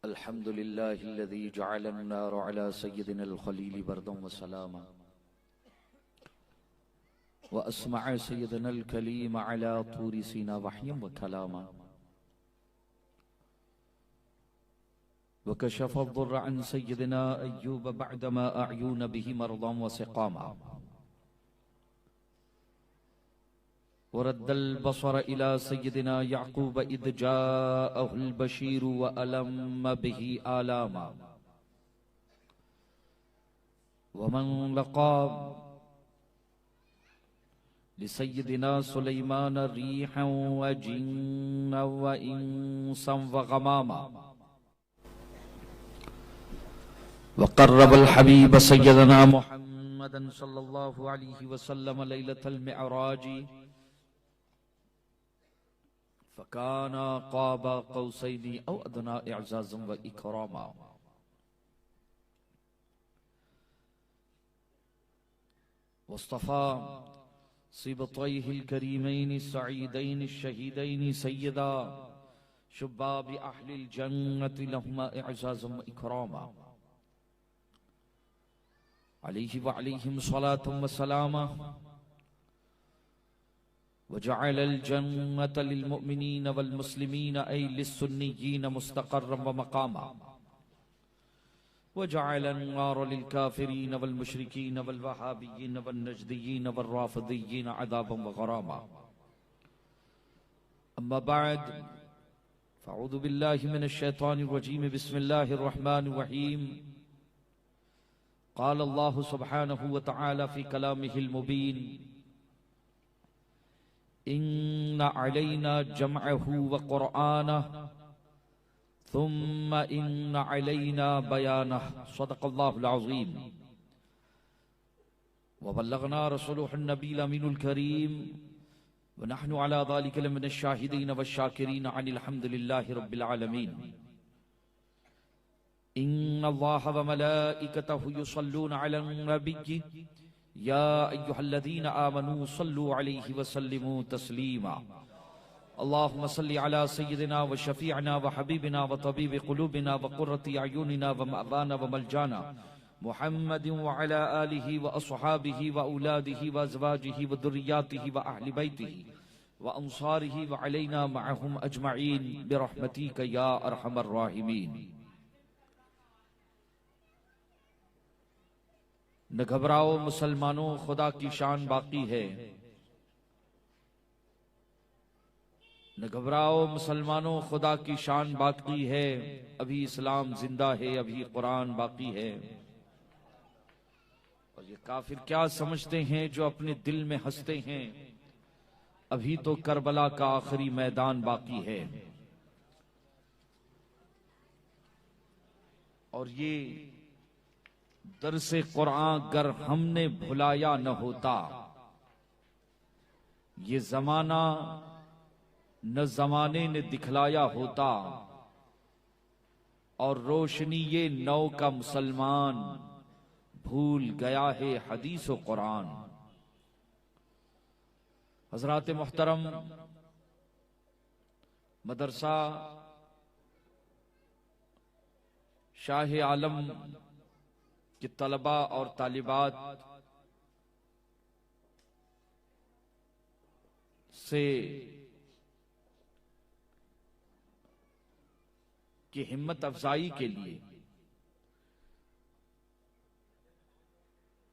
अल्हम्दुलिल्लाहिल्लज़ी जअलन नार अला सय्यिदिनल खलील बरदम व सलामा व अस्मअ सय्यिदनल कलीम अला तूरी सीना वहयम व कलामा व कशफ़ अद-दुर्र अन सय्यिदिना अय्यूब बअदमा अ'यून बिही मरदम व सिक़ामा वरद्दल बसर इला सय्यिदिना याक़ूब इद जाअहुल बशीरु व अलम्म बिही आलामा वमन लक़ा लिसय्यिदिना सुलैमान रीहन व जिन्नन व इंसन व गमामा व क़र्रबल हबीब सय्यदना मुहम्मदन सल्लल्लाहु अलैहि वसल्लम लैलतल मिअराज फ़काना क़ाबा क़ौसैनि औ अदना इअज़ाज़न व इकरामा वस्तफ़ा सिबतैहिल करीमैनि सईदैनि शहीदैनि सय्यदा शुब्बाबि अहलिल जन्नति लहुमा इअज़ाज़न व इकरामा अलैहि व अलैहिम सलातुम व सलामा वजअलल जन्नत लिल मुमिनीन वल मुस्लिमीन ऐ लिस्सुन्निय्यीन मुस्तक़र्रन व मक़ामा वजअलन नार लिल काफ़िरीन वल मुशरिकीन वल वहाबिय्यीन वल नजदिय्यीन वल राफ़िदिय्यीन अज़ाबन व ग़रामा अम्मा बअद फ़अऊज़ु बिल्लाहि मिनश शैतानिर रजीम बिस्मिल्लाहिर रहमानिर रहीम क़ाल अल्लाहु सुब्हानहु व तआला फ़ी कलामिहिल मुबीन इन्ना अलैना जमअहु व क़ुरआनहु थुम्मा इन्ना अलैना बयानहु सदक़ल्लाहुल अज़ीम व बल्लगना रसूलुहुन नबिय्युल अमीनुल करीम व नहनु अला ज़ालिका लमिनश शाहिदीन व शाकिरीन अनिल हम्दुलिल्लाहि रब्बिल आलमीन इन्नल्लाहा व मलाइकतहु युसल्लूना अलन नबिय्यि या अय्युहल्लज़ीन आमनू सल्लु अलैहि व सल्लिमू तस्लीमा अल्लाहुम्मा सल्लि अला सय्यिदिना व शफीअना व हबीबिना व तबीबि क़ुलूबिना व क़ुर्रति अयूनिना व मअवाना व मलजाना मुहम्मदिन व अला आलिहि व अस्हाबिहि व औलादिहि व अज़वाजिहि व दुर्रिय्यातिहि व अहलि बैतिहि व अंसारिहि व अलैना मअहुम अजमईन बिरहमतिका या अरहमर राहिमीन। न घबराओ मुसलमानों, खुदा की शान बाकी है। न घबराओ मुसलमानों, खुदा की शान बाकी है। अभी इस्लाम जिंदा है, अभी कुरान बाकी है। और ये काफिर क्या समझते हैं जो अपने दिल में हंसते हैं, अभी तो करबला का आखिरी मैदान बाकी है। और ये दरसे कुरान अगर हमने भुलाया न होता, ये जमाना न जमाने ने दिखलाया होता, और रोशनी ये नौ का मुसलमान भूल गया है हदीस व कुरान। हजरात मुहतरम, मदरसा शाह आलम कि तलबा और तालिबात से की हिम्मत अफजाई के लिए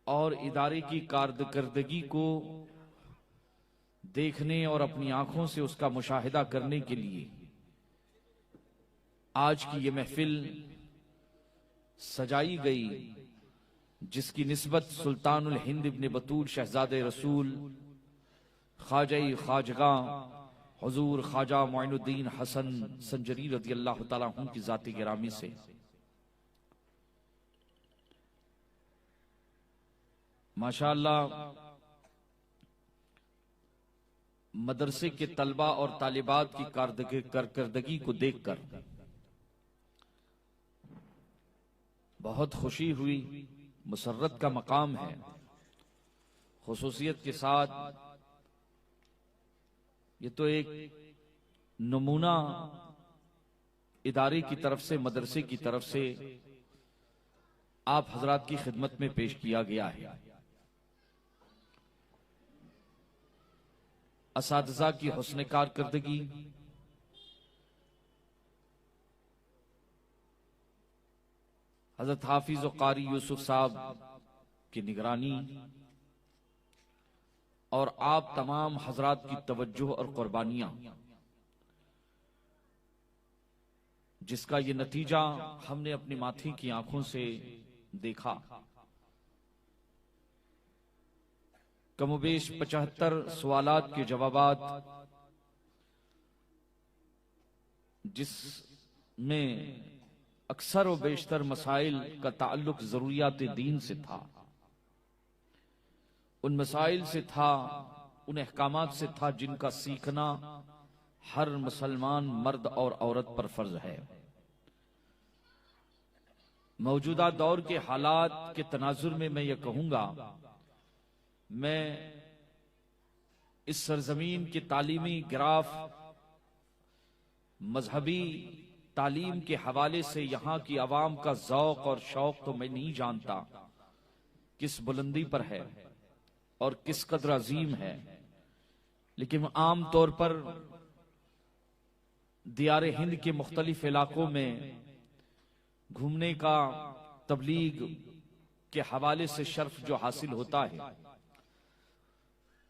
और इदारे की कारकर्दगी को देखने और अपनी आंखों से उसका मुशाहिदा करने के लिए आज की ये महफिल सजाई गई, जिसकी निस्बत सुल्तानुल हिंद इब्न बतूल शहजादे रसूल ख्वाजा ख्वाजगा हुजूर ख्वाजा मोइनुद्दीन हसन संजरी रज़ी अल्लाह तआला अन्हु की जाती गिरामी से। माशाअल्लाह, मदरसे के तलबा और तालिबात की कारकर्दगी को देखकर बहुत खुशी हुई, मुसर्रत का मकाम है। खुसूसियत के साथ ये तो एक नमूना इदारे की तरफ से, मदरसे की तरफ से आप हजरात की खिदमत में पेश किया गया है। असातिज़ा की हुस्न कारकर्दगी, हजरत हाफिज और कारी यूसुफ साहब की निगरानी और आप तमाम हजरात की तवज्जो और कुर्बानियां, जिसका ये नतीजा हमने अपनी माथी की आंखों से देखा। कमोबेश 75 सवालात के जवाबात, जिसमें अक्सर व बेशतर मसाइल का ताल्लुक जरूरियात दीन से था, उन मसाइल से था, उन अहकामात से था जिनका सीखना हर मुसलमान मर्द और औरत पर फर्ज है। मौजूदा दौर के हालात के तनाजुर में मैं ये कहूंगा, मैं इस सरजमीन के तालीमी गिराफ, मजहबी तालीम के हवाले से यहां की आवाम का जौक और शौक तो मैं नहीं जानता किस बुलंदी पर है और किस कदर अजीम है, लेकिन आम तौर पर दियारे हिंद के मुख्तलिफ इलाकों में घूमने का, तबलीग के हवाले से शर्फ जो हासिल होता है,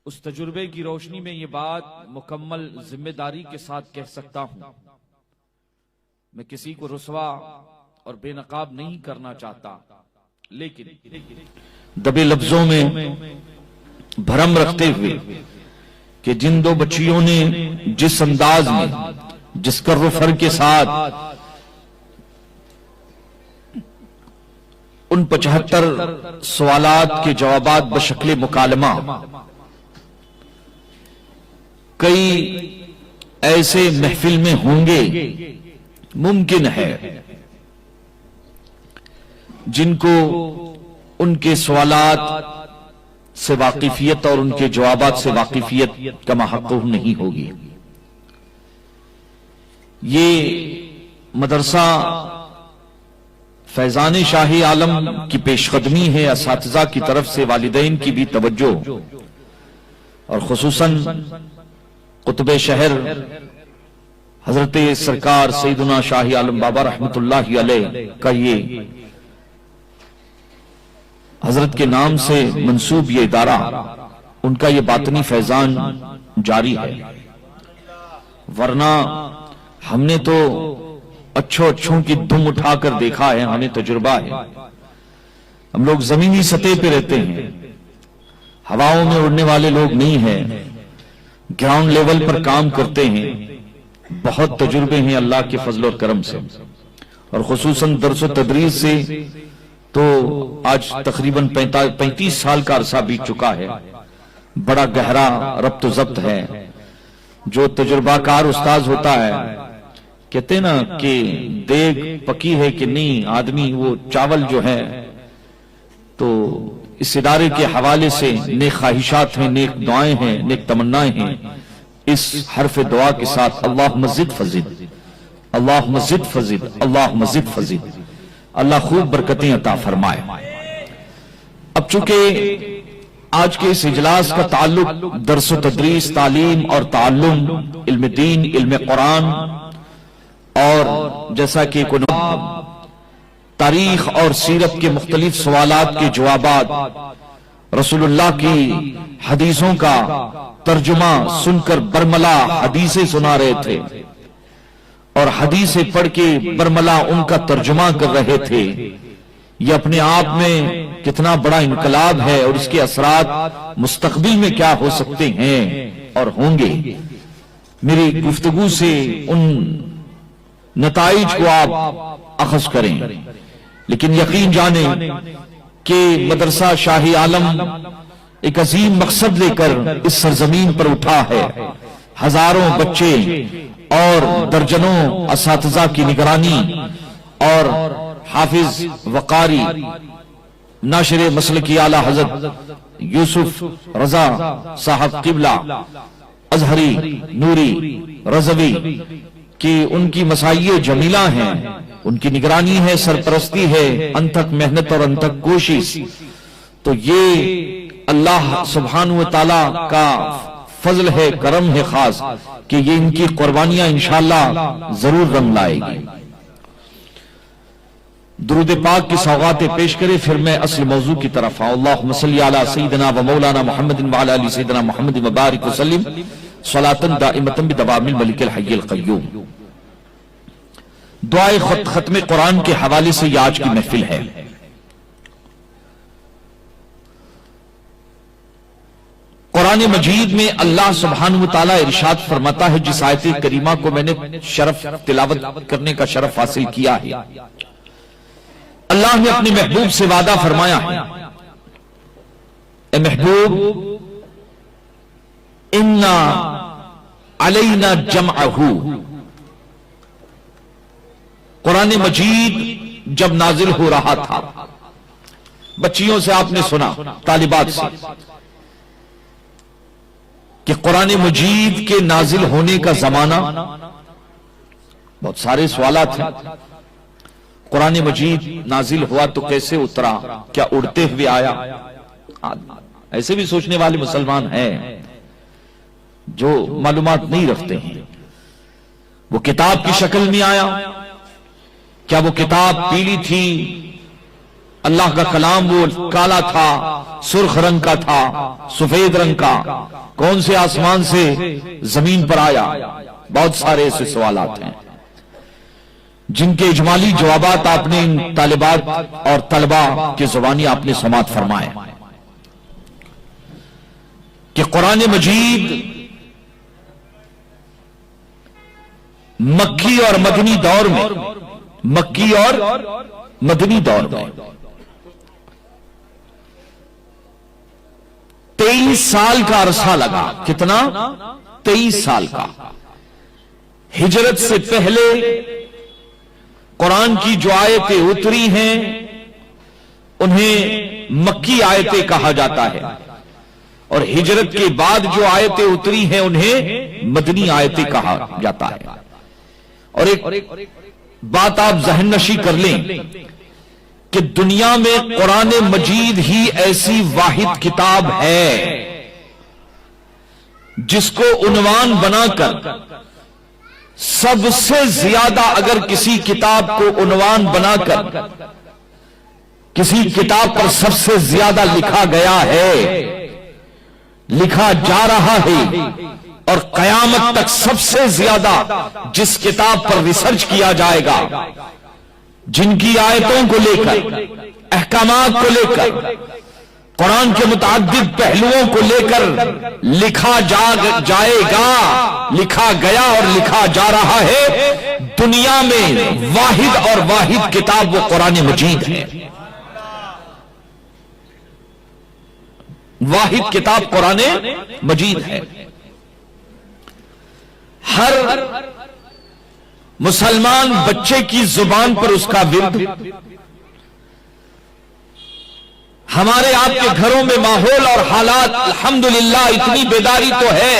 उस तजुर्बे की रोशनी में ये बात मुकम्मल जिम्मेदारी के साथ कह सकता हूं। मैं किसी को रुसवा और बेनकाब नहीं करना चाहता, लेकिन दबे लफ्जों में भरम रखते हुए कि जिन दो बच्चियों ने जिस अंदाज में, जिस कर्र के साथ उन 75 सवालात के जवाबात बशक्ल मुकालमा, कई ऐसे महफिल में होंगे, मुमकिन है जिनको उनके सवालात से वाकिफियत और उनके जवाबात से वाकिफियत का महक़ूक़ नहीं होगी। ये मदरसा फैजान शाही आलम की पेशकदमी है, असातिज़ा की तरफ से वालिदैन की भी तवज्जो और खुसूसन कुतुब शहर हजरत सरकार सैयदुना शाही आलम बाबा रहमतुल्लाहि अलैह का ये हजरत के नाम से मंसूब ये इदारा, उनका ये बातनी फैजान जारी है। वरना हमने तो अच्छों की धुम उठाकर देखा है, हमें तजुर्बा है। हम लोग जमीनी सतह पे रहते हैं, हवाओं में उड़ने वाले लोग नहीं हैं, ग्राउंड लेवल पर काम करते हैं। बहुत तजुर्बे हैं अल्लाह के फजल और करम से, और खुसूसन दर्स व तदरीस से तो आज तकरीबन 35 साल का अरसा बीत चुका है। बड़ा गहरा रब्त ज़ब्त है। जो तजुर्बाकार उस्ताद होता है, कहते ना कि देग पकी है कि नहीं, आदमी वो चावल जो है, तो इस इदारे के हवाले से नेक ख्वाहिशात हैं, नेक दुआएं हैं, नेक तमन्नाएं हैं। इस हरफ दुआ के साथ अल्लाह मज़िद फज़िद, अल्लाह मज़िद फज़िद, अल्लाह मज़िद फज़िद, अल्लाह खूब बरकतें अता फरमाए। अब चूंकि आज के इस इजलास का ताल्लुक दर्स व तदरीस, तालीम और ताल्लुम, इल्म दीन, इल्म कुरान और जैसा कि तारीख और सीरत के मुख्तलिफ सवालात के जवाबात, रसूलुल्लाह की हदीसों का तर्जुमा सुनकर बरमला हदीसें सुना रहे थे और हदीसें पढ़ के बरमला उनका तर्जुमा कर रहे थे। ये अपने आप में कितना बड़ा इनकलाब है और इसके असरात मुस्तकबिल में क्या हो सकते हैं और होंगे। मेरी गुफ्तगू से उन नताइज को आप अखज़ करें, लेकिन यकीन जाने कि मदरसा शाही आलम एक अजीम मकसद लेकर इस सरजमीन पर उठा है। हजारों बच्चे और दर्जनों असातिज़ा की निगरानी और हाफिज वकारी नाशिर मसलकी आला हजरत यूसुफ रजा साहब किबला अजहरी, नूरी, रजवी कि उनकी मसाइये जमीला हैं, उनकी निगरानी है, सरपरस्ती है, अनथक मेहनत और अनथक कोशिश। तो ये अल्लाह सुब्हानहू व तआला का फजल है, करम है खास कि ये इनकी कुर्बानियां इंशाअल्लाह जरूर रंग लाएगी। दुरूद पाक की सौगातें पेश करे, फिर मैं असल मौजू की तरफ आऊं। अल्लाहुम्मा सल्ली अला सय्यिदिना व मौलाना मुहम्मदिन व अला आलि सय्यिदिना मुहम्मद व बारिक वसल्लिम सलातन दाइमतन बिदवामिल मलिकिल हय्यिल क़य्यूम। दुआए खत्म कुरान के हवाले से ये आज की महफिल है। कुरान मजीद में अल्लाह सुब्हानहू व तआला इरशाद फरमाता है, जिस आयत करीमा को मैंने शरफ तिलावत करने का शरफ हासिल किया है, अल्लाह ने अपने महबूब से वादा फरमाया है, ए महबूब इन्ना अलैना जमअहू। कुरान मजीद जब नाजिल हो रहा था, बच्चियों से आपने सुना, तालिबात से, कि कुरान मजीद के नाजिल होने का जमाना, बहुत सारे सवालात हैं। कुरान मजीद नाजिल हुआ तो कैसे उतरा, क्या उड़ते हुए आया? ऐसे भी सोचने वाले मुसलमान हैं जो मालूमात नहीं रखते हैं। वो किताब की शक्ल में आया, क्या वो किताब पीली थी? अल्लाह का कलाम वो काला था, सुर्ख रंग का था, सफेद रंग का? कौन से आसमान से जमीन पर आया? बहुत सारे ऐसे सवालात हैं जिनके इजमाली जवाबात आपने इन तालिबात और तलबा की जुबानी आपने समात फरमाए कि कुरान मजीद मक्की और मदनी दौर में, मक्की और मदनी दौर में 23 साल का अरसा लगा। कितना? 23 साल का। हिजरत से पहले कुरान की जो आयतें उतरी हैं उन्हें मक्की आयतें कहा जाता है, और हिजरत के बाद जो आयतें उतरी हैं उन्हें मदनी आयतें कहा जाता है। और एक बात आप जहन नशी कर लें कि दुनिया में कुरान मजीद ही ऐसी वाहिद किताब है जिसको उन्वान बनाकर सबसे ज्यादा, अगर किसी किताब को उन्वान बनाकर किसी किताब पर सबसे ज्यादा लिखा गया है, लिखा जा रहा है, और कयामत तक सबसे ज्यादा जिस किताब पर रिसर्च किया जाएगा, जिनकी आयतों को लेकर, अहकामात को लेकर, कुरान के मुताद्दिद पहलुओं को लेकर लिखा जाएगा, लिखा गया और लिखा जा रहा है, दुनिया में वाहिद और वाहिद किताब वो कुरान मजीद है। वाहिद किताब कुरान मजीद है। हर मुसलमान बच्चे की जुबान पर उसका विर्द, हमारे आपके घरों में माहौल और हालात अल्हम्दुलिल्लाह इतनी बेदारी तो है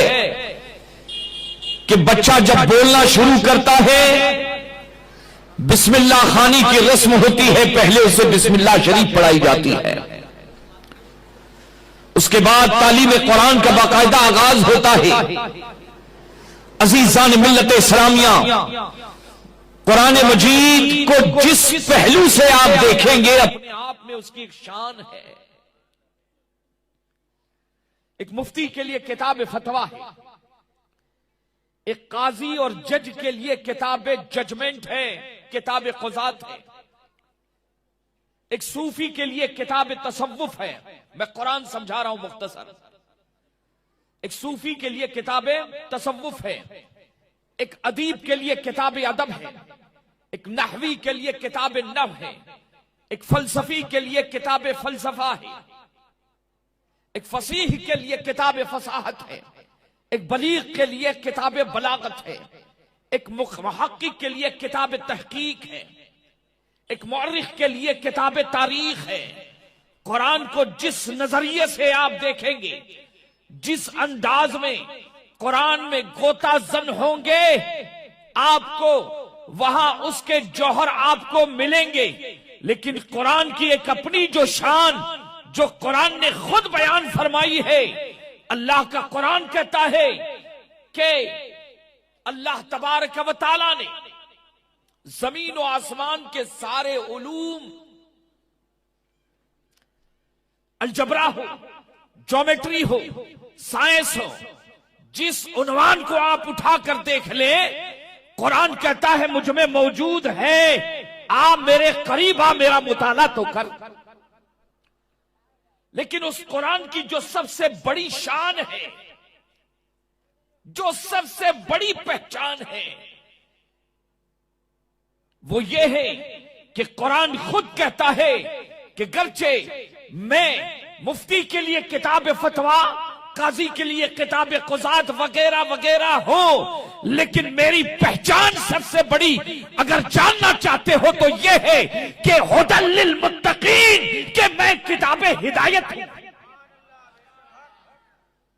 कि बच्चा जब बोलना शुरू करता है, बिस्मिल्लाह खानी की रस्म होती है, पहले उसे बिस्मिल्लाह शरीफ पढ़ाई जाती है, उसके बाद तालीम कुरान का बाकायदा आगाज होता है। अजीजान मिल्लत इस्लामिया, कुरान मजीद को जिस पहलू से आप देखेंगे अपने आप में उसकी एक शान है। एक मुफ्ती के लिए किताब फतवा है, एक काजी और जज के लिए किताब जजमेंट है, किताब क़ुज़ात है, एक सूफी के लिए किताब तसव्वुफ है। मैं कुरान समझा रहा हूं मुख्तसर। एक सूफी के लिए किताब तसव्वुफ है, एक अदीब के लिए किताब अदब है, एक नहवी के लिए किताब नहव है, एक फलसफी के लिए किताब फलसफा है, एक फसीह के लिए किताब फसाहत है, एक बलीग के लिए किताब बलागत है, एक मुहक्किक के लिए किताब तहकीक है, एक मुअर्रिख के लिए किताब तारीख है। कुरान को जिस नजरिए से आप देखेंगे, जिस अंदाज में कुरान में गोताजन होंगे, आपको वहां उसके जौहर आपको मिलेंगे। लेकिन कुरान की एक अपनी जो शान, जो कुरान ने खुद बयान फरमाई है, अल्लाह का कुरान कहता है कि अल्लाह तबारक व तआला ने जमीन और आसमान के सारे उलूम, अलजबरा हो, ज्योमेट्री हो, साइंस हो, जिस उन्वान को आप उठाकर देख ले, कुरान कहता है मुझ में मौजूद है। आप मेरे करीब आ, मेरा मुताला तो कर। लेकिन उस कुरान की जो सबसे बड़ी शान है, जो सबसे बड़ी पहचान है, वो ये है कि कुरान खुद कहता है कि गर्चे मैं मुफ्ती के लिए किताब फतवा, काजी के लिए किताब कुजात वगैरह वगैरह हो, लेकिन मेरी पहचान सबसे बड़ी अगर जानना चाहते हो तो यह है कि हुदल लिल मुत्तकीन, कि मैं किताब हिदायत हूं,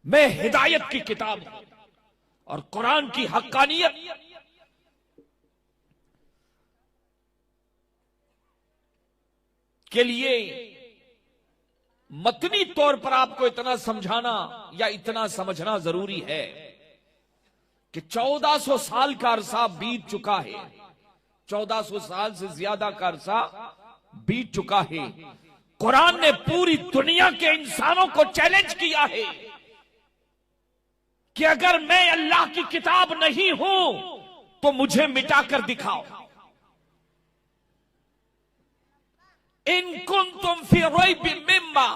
मैं हिदायत की किताब हूं। और कुरान की हक्कानियत के लिए मतनी तौर पर आपको इतना समझाना या इतना समझना जरूरी है कि 1400 साल का अरसा बीत चुका है, 1400 साल से ज्यादा का अरसा बीत चुका है। कुरान ने पूरी दुनिया के इंसानों को चैलेंज किया है कि अगर मैं अल्लाह की किताब नहीं हूं तो मुझे मिटाकर दिखाओ। इन कुंतुम फी रैबिम मिम्मा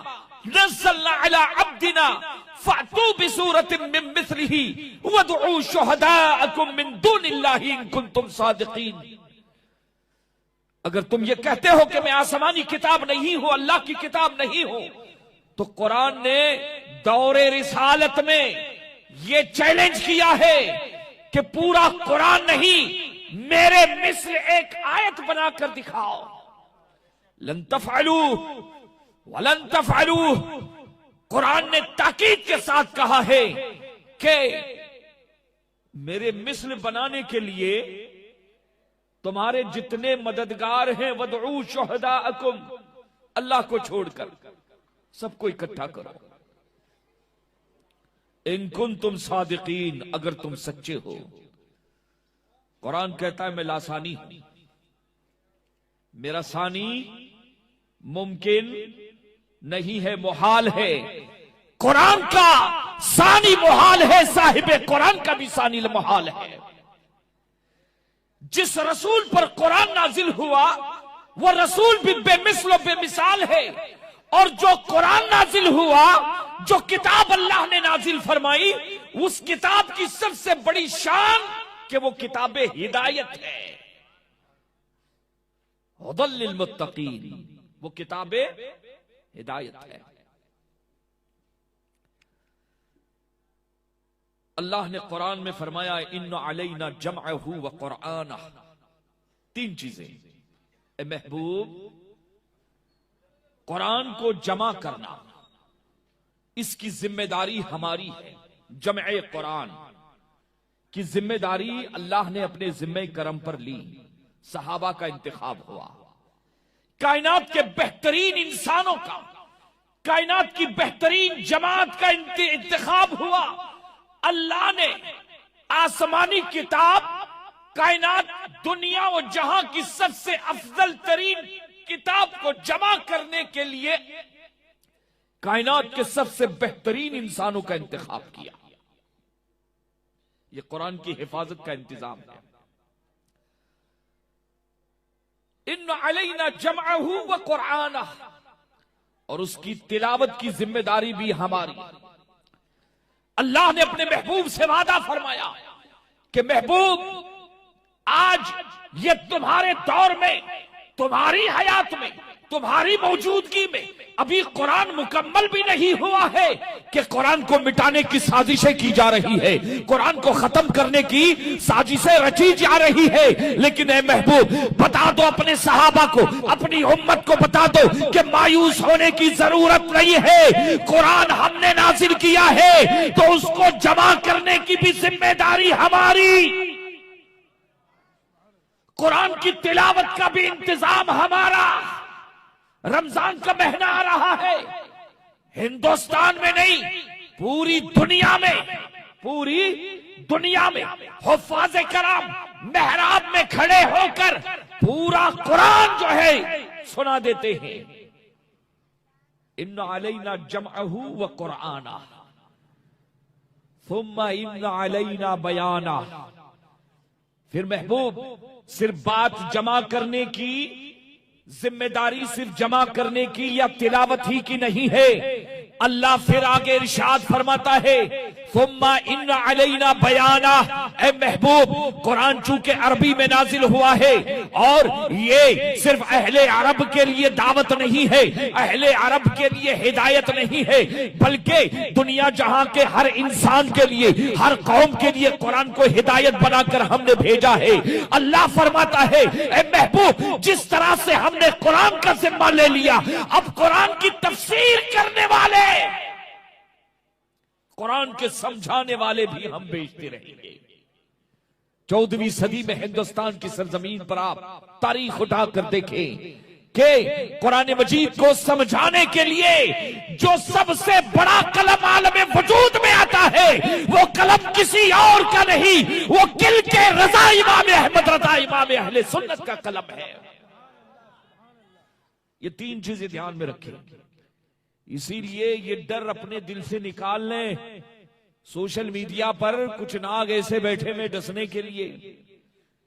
नज़्ज़लना अला अब्दिना फ़अतू बिसूरतिन मिन मिस्लिही वदऊ शुहदाअकुम मिन दूनिल्लाहि इन कुंतुम सादिकीन। अगर तुम ये कहते हो कि मैं आसमानी किताब नहीं हूं, अल्लाह की किताब नहीं हूं, तो कुरान ने दौरे रिसालत में ये चैलेंज किया है कि पूरा कुरान नहीं, मेरे मिस्र एक आयत बनाकर दिखाओ। लन तफ़अलू वलन तफ़अलू, कुरान ने ताकीद के साथ कहा है कि मेरे मिस्र बनाने के लिए तुम्हारे जितने मददगार हैं, वदऊ शुहदाअकुम, अल्लाह को छोड़कर सबको इकट्ठा करो। इन कुंतुम सादिकीन, अगर तुम सच्चे हो। कुरान कहता है मैं लासानी हूं, मेरा सानी मुमकिन नहीं है, मुहाल है। कुरान का सानी मुहाल है, साहिबे कुरान का भी सानी मुहाल है। जिस रसूल पर कुरान नाजिल हुआ वो रसूल भी बेमिसल बेमिसाल है, और जो कुरान नाजिल हुआ, जो किताब अल्लाह ने नाजिल फरमाई, उस किताब की सबसे बड़ी शान कि वो किताब हिदायत है। हुदल लिल मुत्तकीन, वो किताब हिदायत है। अल्लाह ने कुरान में फरमाया इन्ना अलैना जमअहू व कुरआना। तीन चीजें, ए महबूब, कुरान को जमा करना इसकी जिम्मेदारी हमारी है। जमए कुरान की जिम्मेदारी अल्लाह ने अपने जिम्मे करम पर ली। सहाबा का इंतखाब हुआ, कायनात के बेहतरीन इंसानों का, कायनात की बेहतरीन जमात का इंतखाब हुआ। अल्लाह ने आसमानी किताब, कायनात, दुनिया और जहां की सबसे अफजल तरीन किताब को जमा करने के लिए कायनात के सबसे बेहतरीन इंसानों का इंतखाब किया। यह कुरान की हिफाजत का इंतजाम है। इन्ना अलैना जमअहू व कुरआना, और उसकी तिलावत की जिम्मेदारी भी हमारी। अल्लाह ने अपने महबूब से वादा फरमाया कि महबूब, आज ये तुम्हारे दौर में, तुम्हारी हयात में, तुम्हारी मौजूदगी में अभी कुरान मुकम्मल भी नहीं हुआ है कि कुरान को मिटाने की साजिशें की जा रही है, कुरान को खत्म करने की साजिशें रची जा रही है। लेकिन ए महबूब, बता दो अपने सहाबा को, अपनी उम्मत को बता दो कि मायूस होने की जरूरत नहीं है। कुरान हमने नाजिल किया है तो उसको जमा करने की भी जिम्मेदारी हमारी, कुरान की तिलावत का भी इंतजाम हमारा। रमजान का महीना आ रहा है, हिंदुस्तान में नहीं पूरी दुनिया में, पूरी दुनिया में हुफ्फाज़ कराम मेहराब में खड़े होकर पूरा कुरान जो है सुना देते हैं। इन्ना अलैना जमअहू व कुरआना सुम्मा इन्ना अलैना बयाना। फिर महबूब, सिर्फ बात जमा करने की जिम्मेदारी सिर्फ जमा करने की या तिलावत ही की नहीं है। अल्लाह फिर आगे इरशाद फरमाता है, सुम्मा इन्ना अलैना बयाना। ए महबूब, कुरान चूंकि अरबी में नाजिल हुआ है और ये सिर्फ अहले अरब के लिए दावत नहीं है, अहले अरब के लिए हिदायत नहीं है, बल्कि दुनिया जहां के हर इंसान के लिए, हर कौम के लिए कुरान को हिदायत बनाकर हमने भेजा है। अल्लाह फरमाता है, ए महबूब, जिस तरह से हमने कुरान का जिम्मा ले लिया, अब कुरान की तफसीर करने वाले, कुरान के समझाने वाले भी हम भेजते रहेंगे। 14वीं सदी में हिंदुस्तान की सरजमीन पर आप तारीख उठाकर देखें कि कुरान मजीद को समझाने के लिए जो सबसे बड़ा कलम आलम वजूद में आता है, वो कलम किसी और का नहीं, वो किल के रजा इमाम अहमद रजा इमाम अहले सुन्नत का कलम है। ये 3 चीजें ध्यान में रखें। इसीलिए ये डर अपने दिल से निकाल लें। सोशल मीडिया पर कुछ नाग ऐसे बैठे में डसने के लिए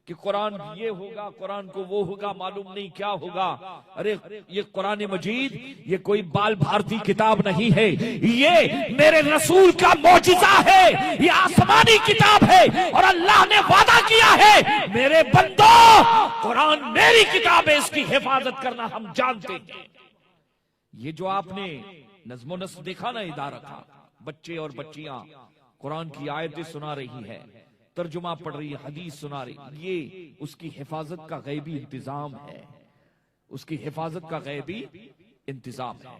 कि कुरान ये होगा, कुरान को वो होगा, मालूम नहीं क्या होगा। अरे ये कुरान मजीद ये कोई बाल भारती किताब नहीं है, ये मेरे रसूल का मौजिजा है, ये आसमानी किताब है। और अल्लाह ने वादा किया है, मेरे बंदो, कुरान मेरी किताब है, इसकी हिफाजत करना हम जानते हैं। ये जो आपने नज़्मो नस्र देखा ना इदारा का, बच्चे और बच्चियां कुरान की आयतें सुना रही है, तर्जुमा पढ़ रही है, हदीस सुना रही, ये उसकी हिफाजत का गैबी इंतजाम है, उसकी हिफाजत का गैबी इंतजाम है।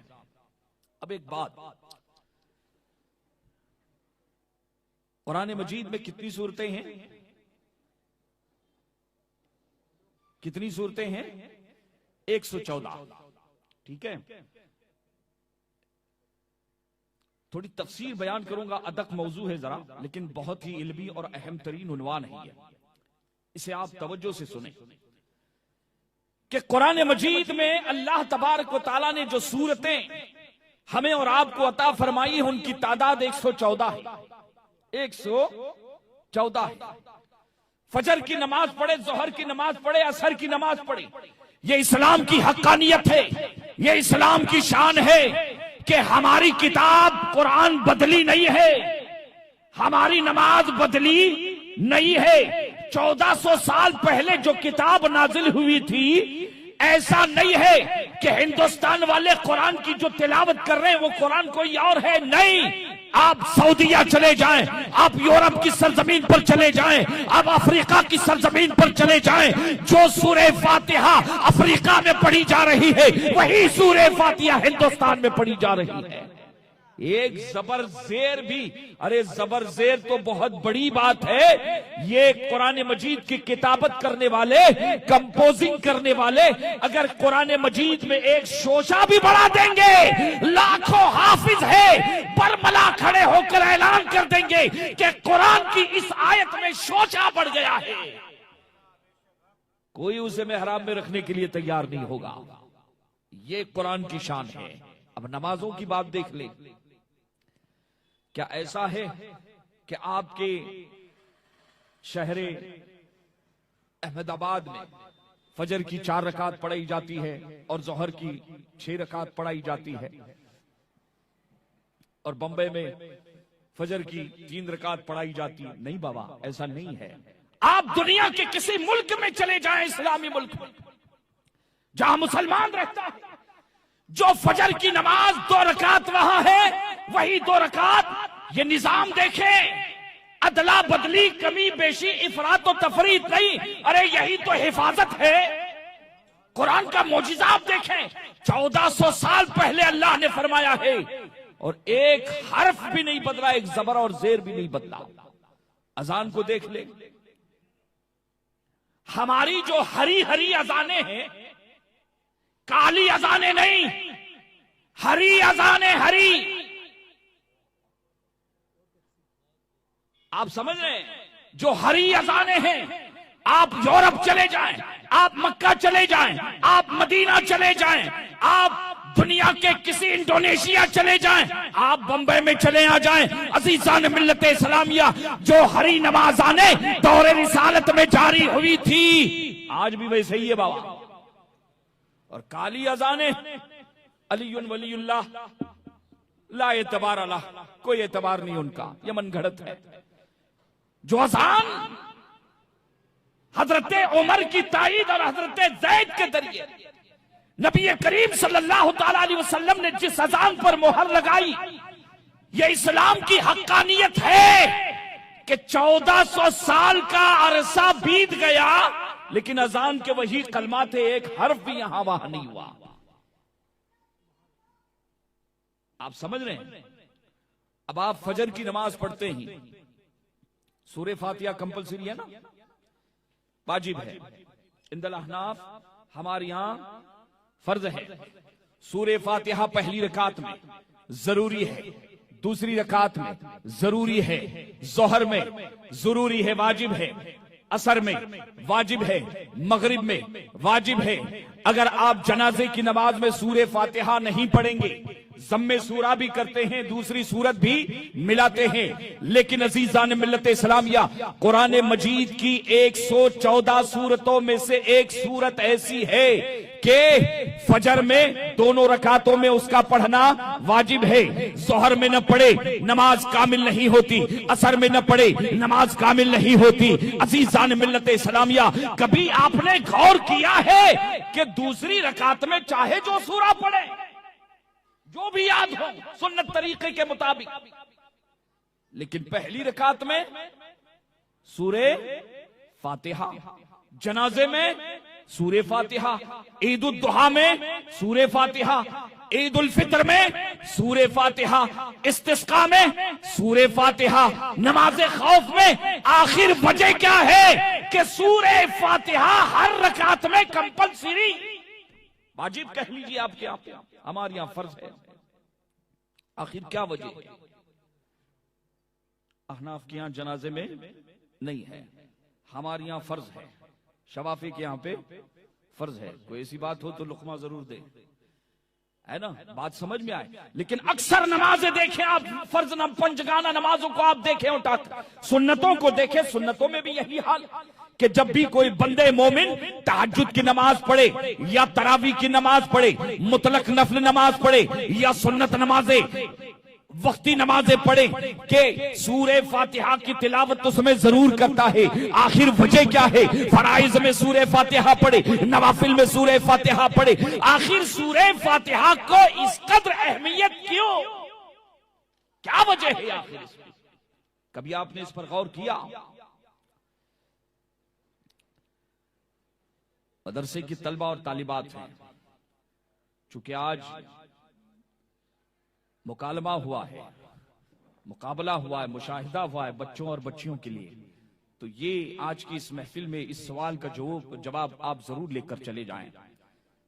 अब एक बात, कुरान मजीद में कितनी सूरतें हैं? कितनी सूरतें हैं? 114। ठीक है, थोड़ी तफसीर बयान करूंगा, अदक मौजू है जरा, लेकिन बहुत ही इल्मी और अहम तरीन उन्वान है ये। इसे आप तवज्जो से सुने कि कुरान मजीद में अल्लाह तबारक व तआला ने जो सूरतें हमें और आपको अता फरमाई है, उनकी तादाद 114 है। 114 है। फजर की नमाज पढ़े, जोहर की नमाज पढ़े, असर की नमाज पढ़े, ये इस्लाम की हक्कानियत है, ये इस्लाम की शान है कि हमारी किताब कुरान बदली नहीं है, हमारी नमाज बदली नहीं है। 1400 साल पहले जो किताब नाजिल हुई थी, ऐसा नहीं है कि हिंदुस्तान वाले कुरान की जो तिलावत कर रहे हैं वो कुरान कोई और है, नहीं। आप सऊदीया चले जाएं, आप यूरोप की सरजमीन पर चले जाएं, आप अफ्रीका की सरजमीन पर चले जाएं, जो सूरह फातिहा अफ्रीका में पढ़ी जा रही है, वही सूरह फातिहा हिंदुस्तान में पढ़ी जा रही है। एक जबर जेर भी, अरे जबर जेर तो बहुत बड़ी बात है। ये कुरान मजीद की किताबत करने वाले, कंपोजिंग करने वाले अगर कुरान मजीद में एक शोशा भी बढ़ा देंगे, लाखों हाफिज है बरमला खड़े होकर ऐलान कर देंगे कि कुरान की इस आयत में शोशा बढ़ गया है, कोई उसे मेहराब में रखने के लिए तैयार नहीं होगा। ये कुरान की शान है। अब नमाजों की बात देख ले। क्या ऐसा है कि आपके शहरे अहमदाबाद में फजर की 4 रकात पढ़ाई जाती है और जोहर की 6 रकात पढ़ाई जाती है, और बंबई में फजर की 3 रकात पढ़ाई जाती है? नहीं बाबा, ऐसा नहीं है। आप दुनिया के किसी मुल्क में चले जाएं, इस्लामी मुल्क में जहां मुसलमान रहता है, जो फजर की नमाज 2 रकात वहां है, वही 2 रकात। ये निजाम देखे, अदला बदली, कमी बेशी, इफरात और तफरीत नहीं। अरे यही तो हिफाजत है। कुरान का मौजिज़ा आप देखें, 1400 साल पहले अल्लाह ने फरमाया है और एक हर्फ भी नहीं बदला, एक जबर और जेर भी नहीं बदला। अजान को देख ले, हमारी जो हरी हरी अजानें हैं, काली अजानें नहीं, हरी अजानें, हरी। आप समझ रहे हैं? जो हरी अजानें हैं, आप यूरोप चले जाएं, आप मक्का चले जाएं, आप मदीना चले जाएं, आप दुनिया के किसी इंडोनेशिया चले जाएं, आप बंबई में चले आ जाएं, अजीजान मिल्लत इस्लामिया, जो हरी नमाज आने दौरे रिसालत में जारी हुई थी, आज भी वैसे ही है बाबा। और काली अजाने, अलीयुन वलीयुल्लाह, ला एतबार अला, कोई एतबार नहीं उनका, ये मनगढ़ंत है। जो अजान हजरत उमर की ताईद और हजरत जैद के जरिए नबी करीम सल्लल्लाहु ताला अलैहि वसल्लम ने जिस अजान पर मोहर लगाई, ये इस्लाम की हक्कानियत है कि 1400 साल का अरसा बीत गया, लेकिन अजान के वही कलमा थे, एक हर्फ भी यहां वहां नहीं हुआ। आप समझ रहे हैं? अब आप फजर की नमाज पढ़ते ही सूरे फातिहा कंपलसरी है ना, वाजिब है। इंदल अहनाफ, हमारे यहां फर्ज है। सूरे फातिहा पहली रकात में जरूरी है, दूसरी रकात में जरूरी है, जोहर में जरूरी है, वाजिब है, असर में वाजिब है, मगरिब में वाजिब है। अगर आप जनाजे की नमाज में सूरे फातिहा नहीं पढ़ेंगे, ज़म्मे सूरा भी करते हैं, दूसरी सूरत भी मिलाते हैं, लेकिन अजीजान मिल्लत इस्लामिया, कुरान मजीद की 114 सूरतों में से एक सूरत ऐसी है कि फजर में दोनों रकातों में उसका पढ़ना वाजिब है। जोहर में न पढ़े नमाज कामिल नहीं होती, असर में न पढ़े नमाज कामिल नहीं होती। अजीजान मिल्लत इस्लामिया, कभी आपने गौर किया है कि दूसरी रकात में चाहे जो सूरा पढ़े, जो भी याद हो सुन्नत तरीके के मुताबिक, लेकिन पहली रकात में सूरे फातिहा, जनाजे में सूरे फातिहा, ईद उल दुहा में सूरे फातिहा, ईद उल फितर में सूरे फातिहा, इस्तिस्का में सूरे फातिहा, नमाज खौफ में। आखिर वजह क्या है कि सूरे फातिहा हर रकात में कंपलसरी, वाजिब कह लीजिए आपके आप, हमारे यहां फर्ज है। आखिर क्या वजह है? अहनाफ के यहां जनाजे में नहीं है, हमारे यहां फर्ज है। शवाफी के यहां पे फर्ज है। कोई ऐसी बात हो तो लुकमा जरूर दे, है ना, बात समझ में आए। लेकिन अक्सर नमाजें देखें आप, फर्ज पंचगाना नमाजों को आप देखें उठा, सुन्नतों को देखें, सुन्नतों में भी यही हाल कि जब भी कोई बंदे मोमिन तहज्जुद की नमाज पढ़े या तरावी की नमाज पढ़े, मुतलक नफल नमाज पढ़े या सुन्नत नमाजें, वक्ती नमाजें पढ़े, के सूरे फातिहा की तिलावत उसमें जरूर करता है। आखिर वजह क्या है? फराइज में सूरे फातिहा पढ़े, नवाफिल में सूरे फातिहा पढ़े, आखिर सूरे फातिहा को इस कदर अहमियत क्यों? क्या वजह है आखिर इसमें? कभी आपने इस पर गौर किया? मदरसे की तलबा और तालिबात हैं, चूंकि आज मुकालमा हुआ है, मुकाबला हुआ है, मुशाहिदा हुआ है बच्चों और बच्चियों के लिए, तो ये आज की इस महफिल में इस सवाल का जवाब आप जरूर लेकर चले जाएं।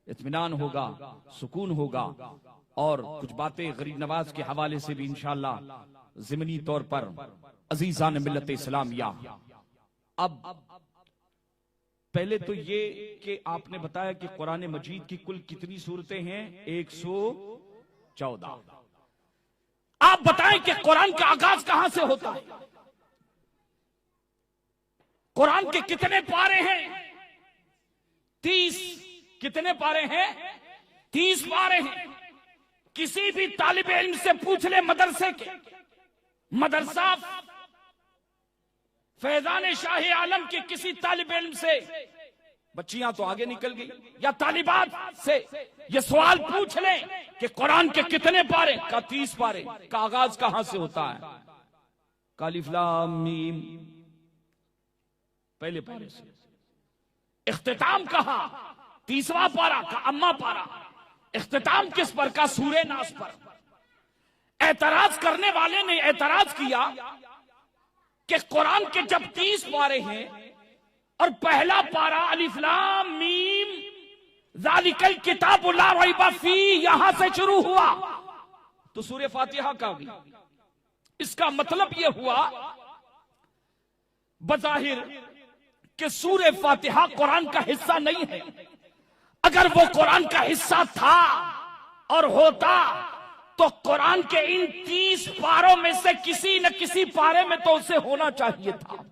इत्मीनान होगा, सुकून होगा, और कुछ बातें गरीब नवाज के हवाले से भी इंशाअल्लाह ज़िमनी तौर पर अजीजान मिल्लत इस्लामिया। अब पहले तो ये कि आपने बताया कि कुरान मजीद की कुल कितनी सूरतें हैं? 114। आप बताएं कि कुरान का आगाज कहां से होता है? कुरान के कितने पारे हैं? 30। कितने पारे हैं? 30 पारे हैं। किसी भी तालिब इल्म से पूछ ले मदरसे के, मदरसा फैजान शाह आलम के किसी तालिब इल्म से बच्चियां तो आगे निकल गई। या तालिबात से ये सवाल पूछ लें कि कुरान के कितने पारे का 30 पारे का आगाज कहां से होता है? अलिफ लाम मीम पहले पारे से। इख्तिताम कहां? 30वां पारा का अम्मा पारा। इख्तिताम किस पर का? सूरे नास पर। एतराज करने वाले ने एतराज किया कि कुरान के जब 30 पारे हैं और पहला पारा अलिफ लाम मीम ज़ालिकल किताबु ला रैब फी यहां से शुरू हुआ तो सूरह फातिहा का भी। इसका मतलब यह हुआ बज़ाहिर कि सूरह फातिहा कुरान का हिस्सा नहीं है। अगर वो कुरान का हिस्सा था और होता तो कुरान के इन 30 पारों में से किसी न किसी पारे में तो उसे होना चाहिए था।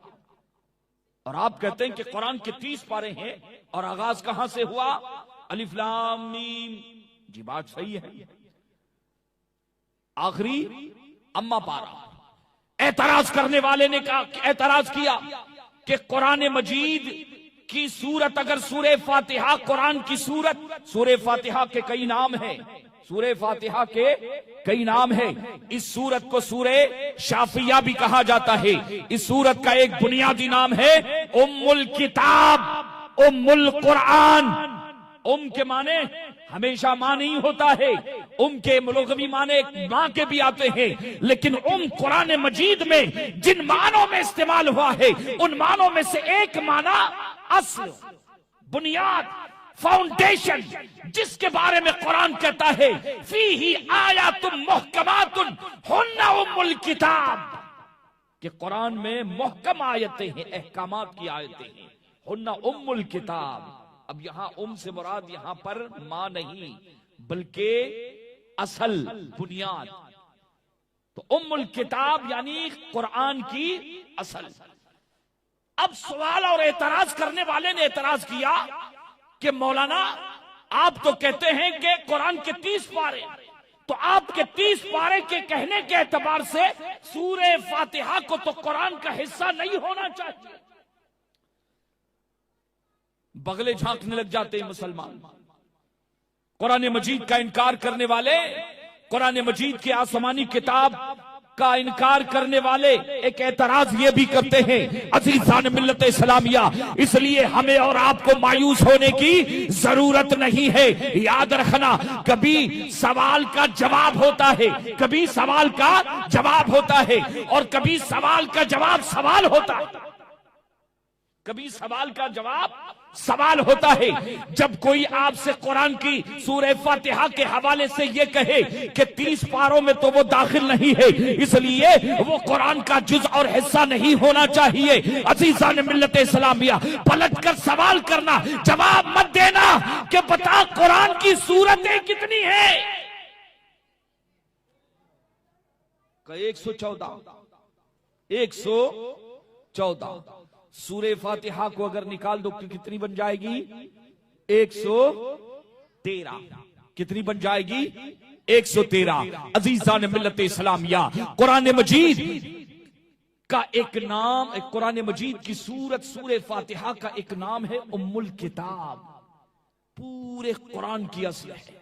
और आप कहते हैं कि कुरान के 30 पारे हैं और आगाज कहां से हुआ? अलिफ लाम मीम। जी बात सही है। आखिरी अम्मा पारा। एतराज करने वाले ने कहा, एतराज किया कि कुरान मजीद की सूरत अगर सूरह फातिहा कुरान की सूरत, सूरह फातिहा के कई नाम हैं, सूरह फातिहा के कई नाम है। इस सूरत को सूरह शाफिया भी कहा जाता है। इस सूरत का एक बुनियादी नाम है उम्मुल किताब, उम्मुल कुरान। के माने हमेशा मां नहीं होता है। के लुग़वी माने मां के भी आते हैं, लेकिन कुरान मजीद में जिन मानों में इस्तेमाल हुआ है उन मानों में से एक माना असल, बुनियाद, फाउंडेशन, जिसके बारे में कुरान कहता है फीही आयातुम मुहकमातुन हुन्ना उम्मुल किताब, कि कुरान में मुहकम आयतें हैं, अहकामात की आयतें हैं, हुन्ना उम्मुल किताब। अब यहां से मुराद यहां पर मां नहीं बल्कि असल, बुनियाद। तो उम्मुल किताब यानी कुरान की असल। अब सवाल और एतराज करने वाले ने एतराज किया कि मौलाना आप तो कहते हैं कि कुरान के 30 पारे, तो आपके 30 पारे के कहने के एतबार से सूरह फातिहा को तो कुरान का हिस्सा नहीं होना चाहिए। बगले झांकने लग जाते हैं मुसलमान। कुरान मजीद का इनकार करने वाले, कुरान मजीद की आसमानी किताब का इनकार करने वाले एक एतराज ये भी करते हैं, अज़ीज़ान मिल्लत इस्लामिया, इसलिए हमें और आपको मायूस होने की जरूरत नहीं है। याद रखना, कभी सवाल का जवाब होता है, कभी सवाल का जवाब होता है, और कभी सवाल का जवाब सवाल होता है, कभी सवाल का जवाब सवाल होता है। जब कोई आपसे कुरान की सूरह फातिहा के हवाले से ये कहे कि 30 पारों में तो वो दाखिल नहीं है, इसलिए वो कुरान का जुज और हिस्सा नहीं होना चाहिए। अज़ीज़ान मिल्लत इस्लामिया, पलट कर सवाल करना, जवाब मत देना कि बता कुरान की सूरतें कितनी है। 114 सूरह फातिहा को अगर निकाल दो तो कितनी बन जाएगी? 113। कितनी बन जाएगी? 113। अज़ीज़ान मिल्लत इस्लामिया, कुरान मजीद का एक नाम, कुरान मजीद की सूरत सूरह फातिहा का एक नाम है उम्मुल किताब, पूरे कुरान की असल है।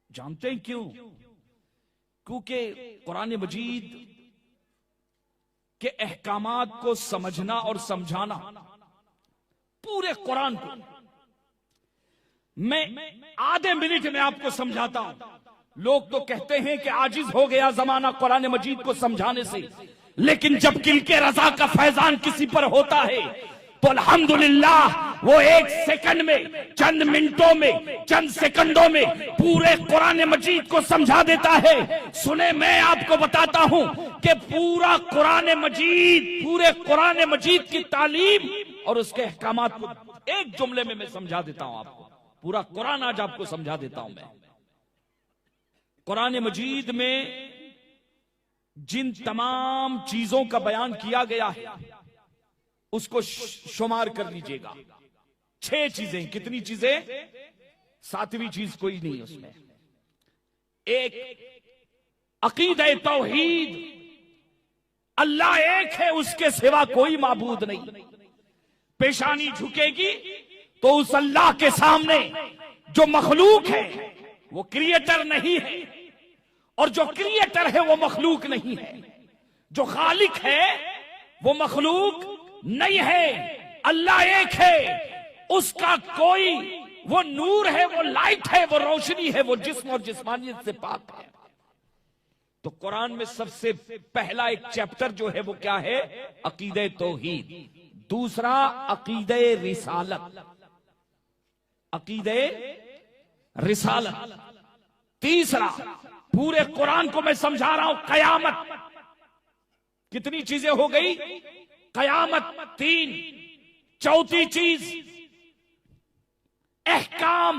जानते हैं क्यों? क्योंकि कुरान मजीद के अहकामात को समझना और समझाना, पूरे कुरान को मैं आधे मिनट में आपको समझाता हूं। लोग तो कहते हैं कि आजिज हो गया जमाना कुरान मजीद को समझाने से, लेकिन जब किल के रजा का फैजान किसी पर होता है तो अल्हम्दुलिल्लाह वो एक सेकंड में, चंद मिनटों में, चंद सेकंडों में पूरे कुरान मजीद को समझा देता है। सुने, मैं आपको बताता हूं कि पूरा कुरान मजीद, पूरे कुरान मजीद की तालीम और उसके अहकामात को एक जुमले में मैं समझा देता हूं आपको। पूरा कुरान आज आपको समझा देता हूं मैं। कुरान मजीद में जिन तमाम चीजों का बयान किया गया है उसको शुमार कर लीजिएगा। 6 चीजें। कितनी चीजें? 7वीं चीज कोई नहीं उसमें। एक, अकीदा तौहीद, अल्लाह एक है, उसके सिवा कोई माबूद नहीं। पेशानी झुकेगी तो उस अल्लाह के सामने जो मखलूक है वो क्रिएटर नहीं है, और जो क्रिएटर है वो मखलूक नहीं है। जो खालिक है वो मखलूक नहीं है, अल्लाह एक है। उसका कोई वो नूर है, वो लाइट है, वो रोशनी है, वो जिस्म और जिस्मानियत से पाक है। तो कुरान में सबसे पहला एक चैप्टर जो है वो क्या है? अकीदे तौहीद। दूसरा अकीदे रिसालत, अकीदे रिसालत। तीसरा, पूरे कुरान को मैं समझा रहा हूं, कयामत। कितनी चीजें हो गई? कयामत 3। चौथी चीज अहकाम,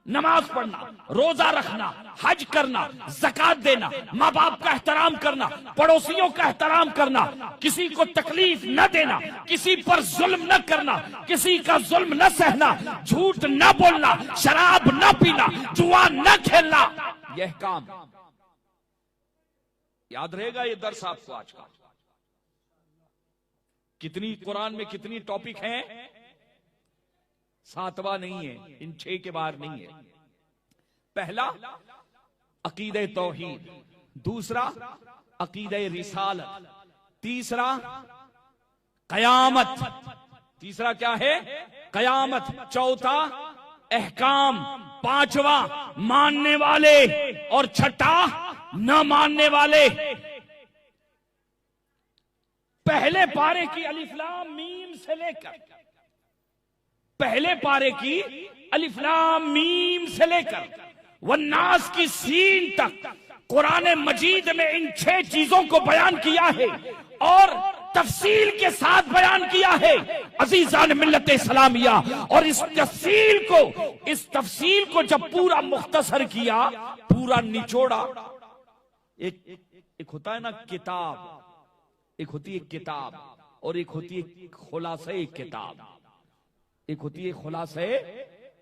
नमाज पढ़ना, रोजा रखना, हज करना, ज़कात देना, माँ बाप का एहतराम करना, पड़ोसियों का एहतराम करना, किसी को तकलीफ न देना, किसी पर जुल्म न करना, किसी का जुल्म न सहना, झूठ न बोलना, शराब न पीना, जुआ न खेलना, यह काम। याद रहेगा ये दर्स आपको आज का। कितनी कुरान में कितनी टॉपिक हैं? 7वां नहीं है, इन 6 के बाहर नहीं है। पहला अकीदे तौहीद, दूसरा अकीदे रिसालत, तीसरा कयामत। तीसरा क्या है? कयामत। चौथा अहकाम, पांचवा मानने वाले, और छठा न मानने वाले। पहले पारे की अलिफ लाम मीम से लेकर, पहले पारे की अलिफ लाम मीम से लेकर वन्नास की सीन तक कुरान मजीद में इन 6 चीजों को बयान किया है और तफसील के साथ बयान किया है अजीजान मिल्लत इस्लामिया। और इस तफसील को जब पूरा मुख्तसर किया, पूरा निचोड़ा। एक होता है ना किताब, एक होती है किताब, और एक होती है खुलासे किताब, एक होती है खुलासे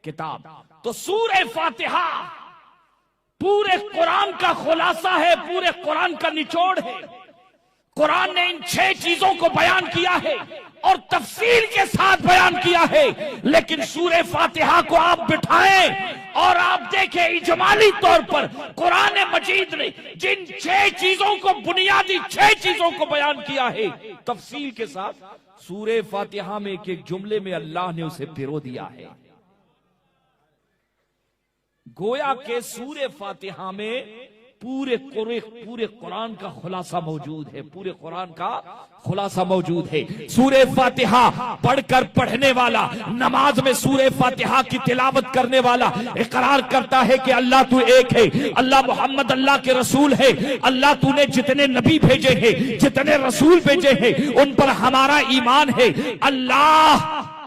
किताब। तो सूरह फातिहा पूरे कुरान का खुलासा है, पूरे कुरान का निचोड़ है। कुरान ने इन 6 चीजों को बयान किया है और तफसील के साथ बयान किया है। लेकिन सूरह फातिहा को आप बिठाएं और आप देखें, इजमाली तौर पर कुरान मजीद ने जिन 6 चीजों को, बुनियादी 6 चीजों को बयान किया है तफसील के साथ, सूरह फातिहा में एक जुमले में अल्लाह ने उसे पिरो दिया है। गोया के सूरह फातिहा में पूरे कुरान का खुलासा मौजूद है, पूरे कुरान का खुलासा मौजूद है। सूरह फातिहा पढ़कर पढ़ने वाला, नमाज में सूरह फातिहा की तिलावत करने वाला इकरार करता है कि अल्लाह तू एक है, अल्लाह मोहम्मद अल्लाह के रसूल है, अल्लाह तूने जितने नबी भेजे हैं, जितने रसूल भेजे हैं, उन पर हमारा ईमान है। अल्लाह,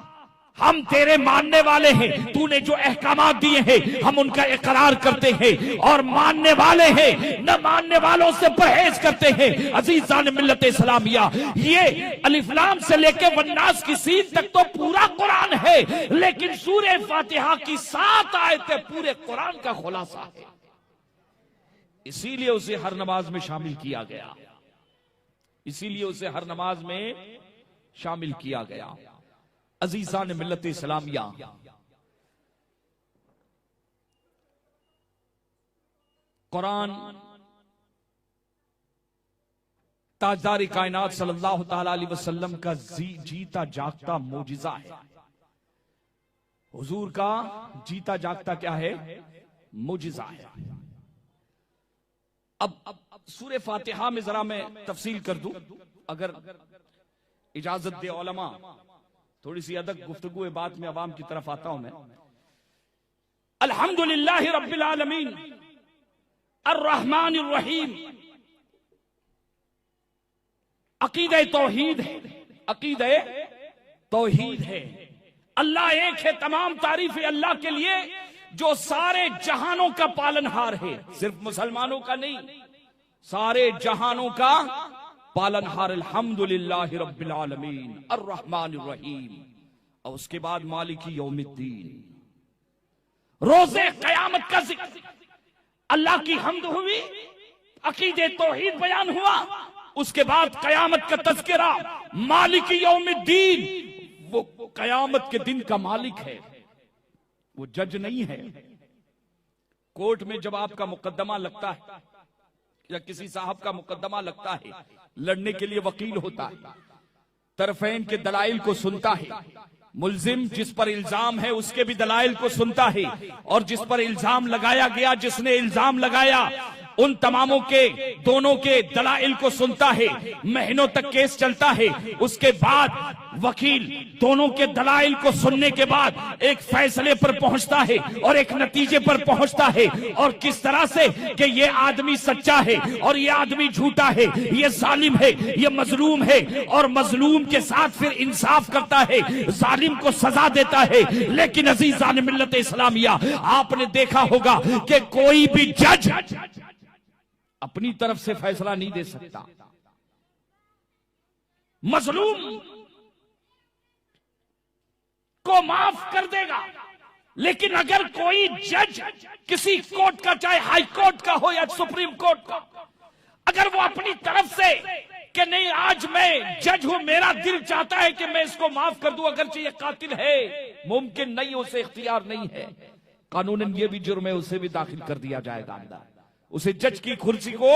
हम तेरे मानने वाले हैं, तूने जो अहकामात दिए हैं हम उनका इकरार करते हैं और मानने वाले हैं, न मानने वालों से परहेज करते हैं। अजीजान मिल्लत इस्लामिया, ये अलिफ लाम से लेकर वन्नास की सीन तक तो पूरा कुरान है, लेकिन सूरह फातिहा की 7 आयतें पूरे कुरान का खुलासा है। इसीलिए उसे हर नमाज में शामिल किया गया, इसीलिए उसे हर नमाज में शामिल किया गया। अजीजान मिल्लत इस्लामिया, कुरान ताजदार कायनात सल्लल्लाहु तआला अलैहि वसल्लम का जीता जागता मोजिजा है। हुजूर का जीता जागता क्या है? मोजिजा है। अब सूरह फातिहा में जरा मैं तफसील कर दूं, अगर इजाजत दे उलमा, थोड़ी सी अदब गुफ्तगू बात में अवाम की तरफ आता हूं मैं। अल्हम्दुलिल्लाह रब्बिल आलमीन अर्रहमानिर रहीम, अकीदे तौहीद है, अकीदे तौहीद है। अल्लाह एक है, तमाम तारीफें अल्लाह के लिए जो सारे जहानों का पालनहार है, सिर्फ मुसलमानों का नहीं, सारे जहानों का पालनहार। अल्हम्दुलिल्लाहि रब्बिल आलमीन अर्रहमानिर रहीम, और उसके बाद मालिकी यौमिद्दीन, रोजे कयामत का जिक्र, अल्लाह की हम्द हुई, अकीदे तौहीद बयान हुआ, उसके बाद कयामत का तज़किरा, मालिकी यौमिद्दीन, वो कयामत के दिन का मालिक है, वो जज नहीं है। कोर्ट में जब आपका मुकदमा लगता है या किसी साहब का मुकदमा लगता है, लड़ने के लिए वकील होता है, तरफैन के दलाइल को सुनता है, मुल्जिम जिस पर इल्जाम है उसके भी दलाइल को सुनता है, और जिस पर इल्जाम लगाया गया, जिसने इल्जाम लगाया, उन तमामों के दोनों के दलाइल को सुनता है। महीनों तक केस चलता है। उसके बाद वकील दोनों के दलाइल को सुनने के बाद एक फैसले पर पहुंचता है और एक नतीजे पर पहुंचता है, और किस तरह से कि ये आदमी सच्चा है और ये आदमी झूठा है, ये जालिम है, ये मजलूम है, और मजलूम के साथ फिर इंसाफ करता है, जालिम को सजा देता है। लेकिन अजीजान मिल्लत इस्लामिया, आपने देखा होगा कि कोई भी जज अपनी तरफ से फैसला नहीं दे सकता। मजलूम को माफ कर देगा, लेकिन अगर कोई जज किसी कोर्ट का, चाहे हाई कोर्ट का हो या सुप्रीम कोर्ट का, अगर वो अपनी तरफ से कि नहीं आज मैं जज हूं, मेरा दिल चाहता है कि मैं इसको माफ कर दूं, अगर ये कातिल है, मुमकिन नहीं, उसे इख्तियार नहीं है, कानूनन ये भी जुर्म है, उसे भी दाखिल कर दिया जाएगा अंदर, उसे जज की कुर्सी को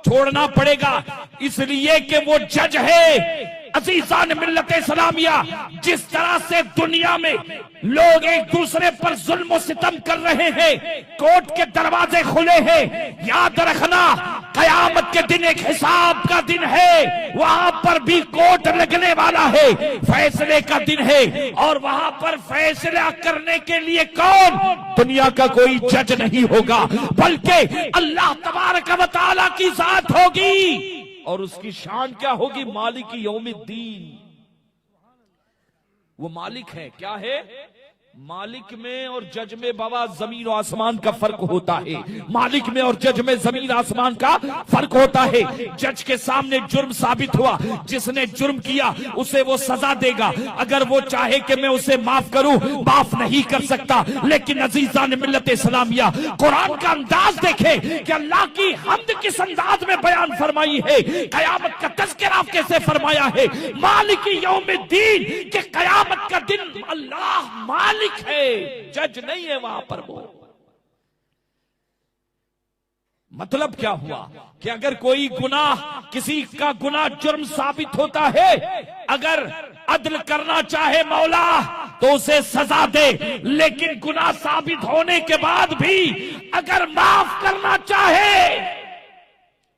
छोड़ना पड़ेगा, इसलिए कि वो जज है। अजीजान मिल्लत इस्लामिया, जिस तरह से दुनिया में लोग एक दूसरे पर जुल्म सितम कर रहे हैं, कोर्ट के दरवाजे खुले हैं, याद रखना कयामत के दिन एक हिसाब का दिन है, वहां पर भी कोर्ट लगने वाला है, फैसले का दिन है, और वहां पर फैसला करने के लिए कौन? दुनिया का कोई जज नहीं होगा, बल्कि अल्लाह तबारक व तआला की जात होगी, और उसकी शान क्या होगी? मालिक यौमिद्दीन। वो मालिक है, क्या है? मालिक में और जज में बाबा जमीन और आसमान का फर्क होता है। मालिक में और जज में जमीन आसमान का फर्क होता है। जज के सामने जुर्म साबित हुआ, जिसने जुर्म किया उसे वो सजा देगा, अगर वो चाहे कि मैं उसे माफ करूं, माफ नहीं कर सकता। लेकिन अजीजान मिल्लत इस्लामिया, कुरान का अंदाज देखे कि अल्लाह की हम्द किस अंदाज में बयान फरमाई है, कयामत का तज़किरा कैसे फरमाया है, मालिक यौमिद्दीन, के कयामत का दिन अल्लाह मालिक है, जज नहीं है वहां पर। वो मतलब क्या हुआ कि अगर कोई गुनाह, किसी का गुनाह जुर्म साबित होता है, अगर अदल करना चाहे मौला तो उसे सजा दे, लेकिन गुनाह साबित होने के बाद भी अगर माफ करना चाहे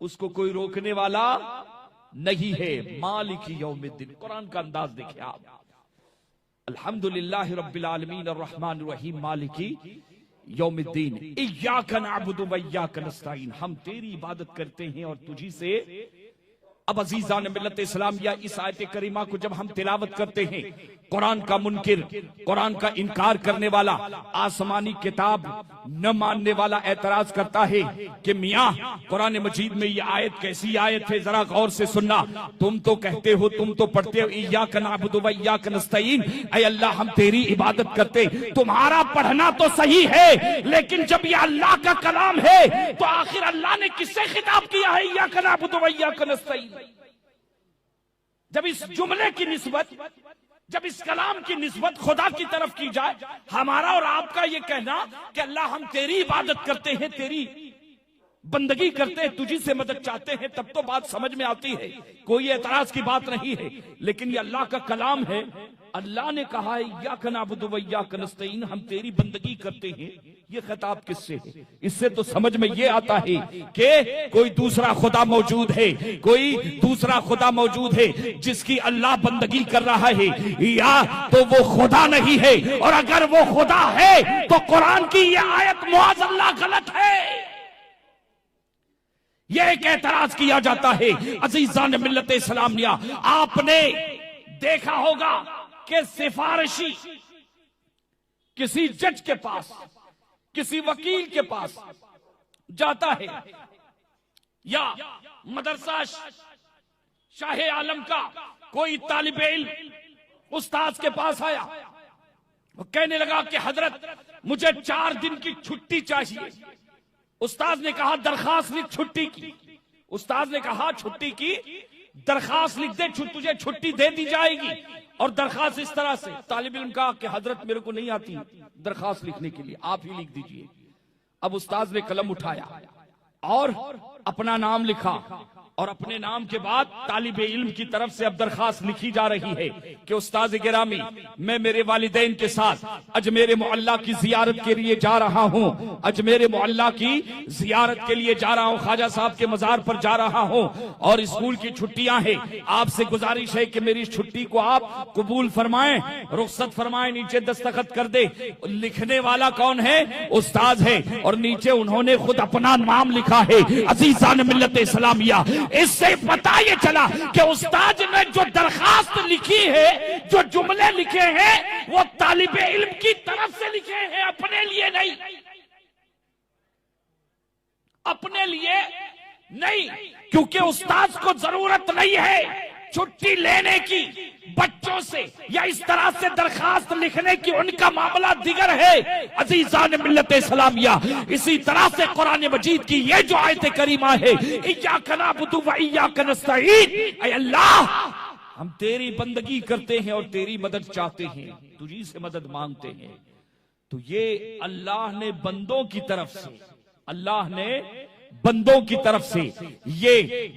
उसको कोई रोकने वाला नहीं है। मालिक यौमिद्दीन, कुरान का अंदाज देखिए आप। अल्हम्दुलिल्लाह रब्बिल आलमीन अर्रहमानिर रहीम मालिकी यौमिद्दीन, इय्याका नअबुदु व इय्याका नस्तईन, हम तेरी इबादत करते हैं और तुझी से। अब अजीजान मिल्लत इस्लामिया, इस आयत करीमा को जब हम तिलावत करते हैं, कुरान का मुनकिर, कुरान का इनकार करने वाला, आसमानी किताब न मानने वाला एतराज करता है कि मियां कुरान मजीद में ये आयत कैसी आयत है, जरा गौर से सुनना। तुम तो कहते हो, तुम तो पढ़ते हो इय्याका नअबुदु व इय्याका नस्तईन, ऐ अल्लाह हम तेरी इबादत करते। तुम्हारा पढ़ना तो सही है, लेकिन जब ये अल्लाह का कलाम है तो आखिर अल्लाह ने किससे खिताब किया है? इय्याका नअबुदु व इय्याका नस्तईन। जब इस जुमले की निस्बत, जब इस कलाम की निस्बत खुदा की तरफ की जाए, हमारा और आपका ये कहना कि अल्लाह हम तेरी इबादत करते हैं, तेरी बंदगी करते हैं, तुझी से मदद चाहते हैं, तब तो बात समझ में आती है, कोई एतराज की बात नहीं है। लेकिन ये अल्लाह का कलाम है, अल्लाह ने कहा है इय्याका नअबुदु व इय्याका नस्तईन, हम तेरी बंदगी करते हैं। ये खिताब किससे है? इससे तो समझ में ये आता है कि कोई दूसरा खुदा मौजूद है, कोई दूसरा खुदा मौजूद है जिसकी अल्लाह बंदगी कर रहा है, या तो वो खुदा नहीं है, और अगर वो खुदा है तो कुरान की ये आयत मुआज़ल्लाह गलत है। यह एक एतराज किया जाता है। अजीजान मिल्लत इस्लामिया, आपने देखा होगा कि सिफारिशी किसी जज के पास, किसी वकील के पास जाता है, या मदरसा शाहे आलम का कोई तालिबे इल्म उस्ताद के पास आया, वो कहने लगा कि हजरत मुझे 4 दिन की छुट्टी चाहिए। उस्ताद ने कहा दरखास्त लिख छुट्टी की। उस्ताद ने कहा छुट्टी की, दरखास्त लिख दे, तुझे छुट्टी दे दी जाएगी। और दरखास्त इस तरह से, तालिब इल्म कहा कि हजरत मेरे को नहीं आती दरखास्त लिखने के लिए, आप ही लिख दीजिए। अब उस्ताद ने कलम उठाया और अपना नाम लिखा, और अपने नाम के बाद तालिब इल्म की तरफ से अब दरखास्त लिखी जा रही है कि उस्ताद गिरामी, मैं मेरे वालिदैन के साथ अजमेर मोहल्ला की जियारत के लिए जा रहा हूँ, अजमेर मोहल्ला की जियारत के लिए जा रहा हूँ, ख्वाजा साहब के मजार पर जा रहा हूँ, और स्कूल की छुट्टियां हैं, आपसे गुजारिश है कि मेरी इस छुट्टी को आप कबूल फरमाएं, रुखसत फरमाएं, नीचे दस्तखत कर दे। लिखने वाला कौन है? उस्ताद है, और नीचे उन्होंने खुद अपना नाम लिखा है, अजीजान मिल्लत इस्लामिया। इससे पता ये चला कि उस्ताद ने जो दरखास्त लिखी है, जो जुमले लिखे हैं, वो तालिबे इल्म की तरफ से लिखे हैं, अपने लिए नहीं, अपने लिए नहीं, क्योंकि उस्ताद को जरूरत नहीं है छुट्टी लेने की बच्चों से या इस तरह से दरखास्त लिखने की, उनका मामला दिगर है। अजीजान मिल्लत इस्लामिया, इसी तरह से कुरान मजीद की ये जो आयत करीमा है, इय्याका नअबुदु व इय्याका नस्तईन, ऐ अल्लाह हम तेरी बंदगी करते हैं और तेरी मदद चाहते हैं, तुझी से मदद मांगते हैं। तो ये अल्लाह ने बंदों की तरफ से, अल्लाह ने बंदों की तरफ से ये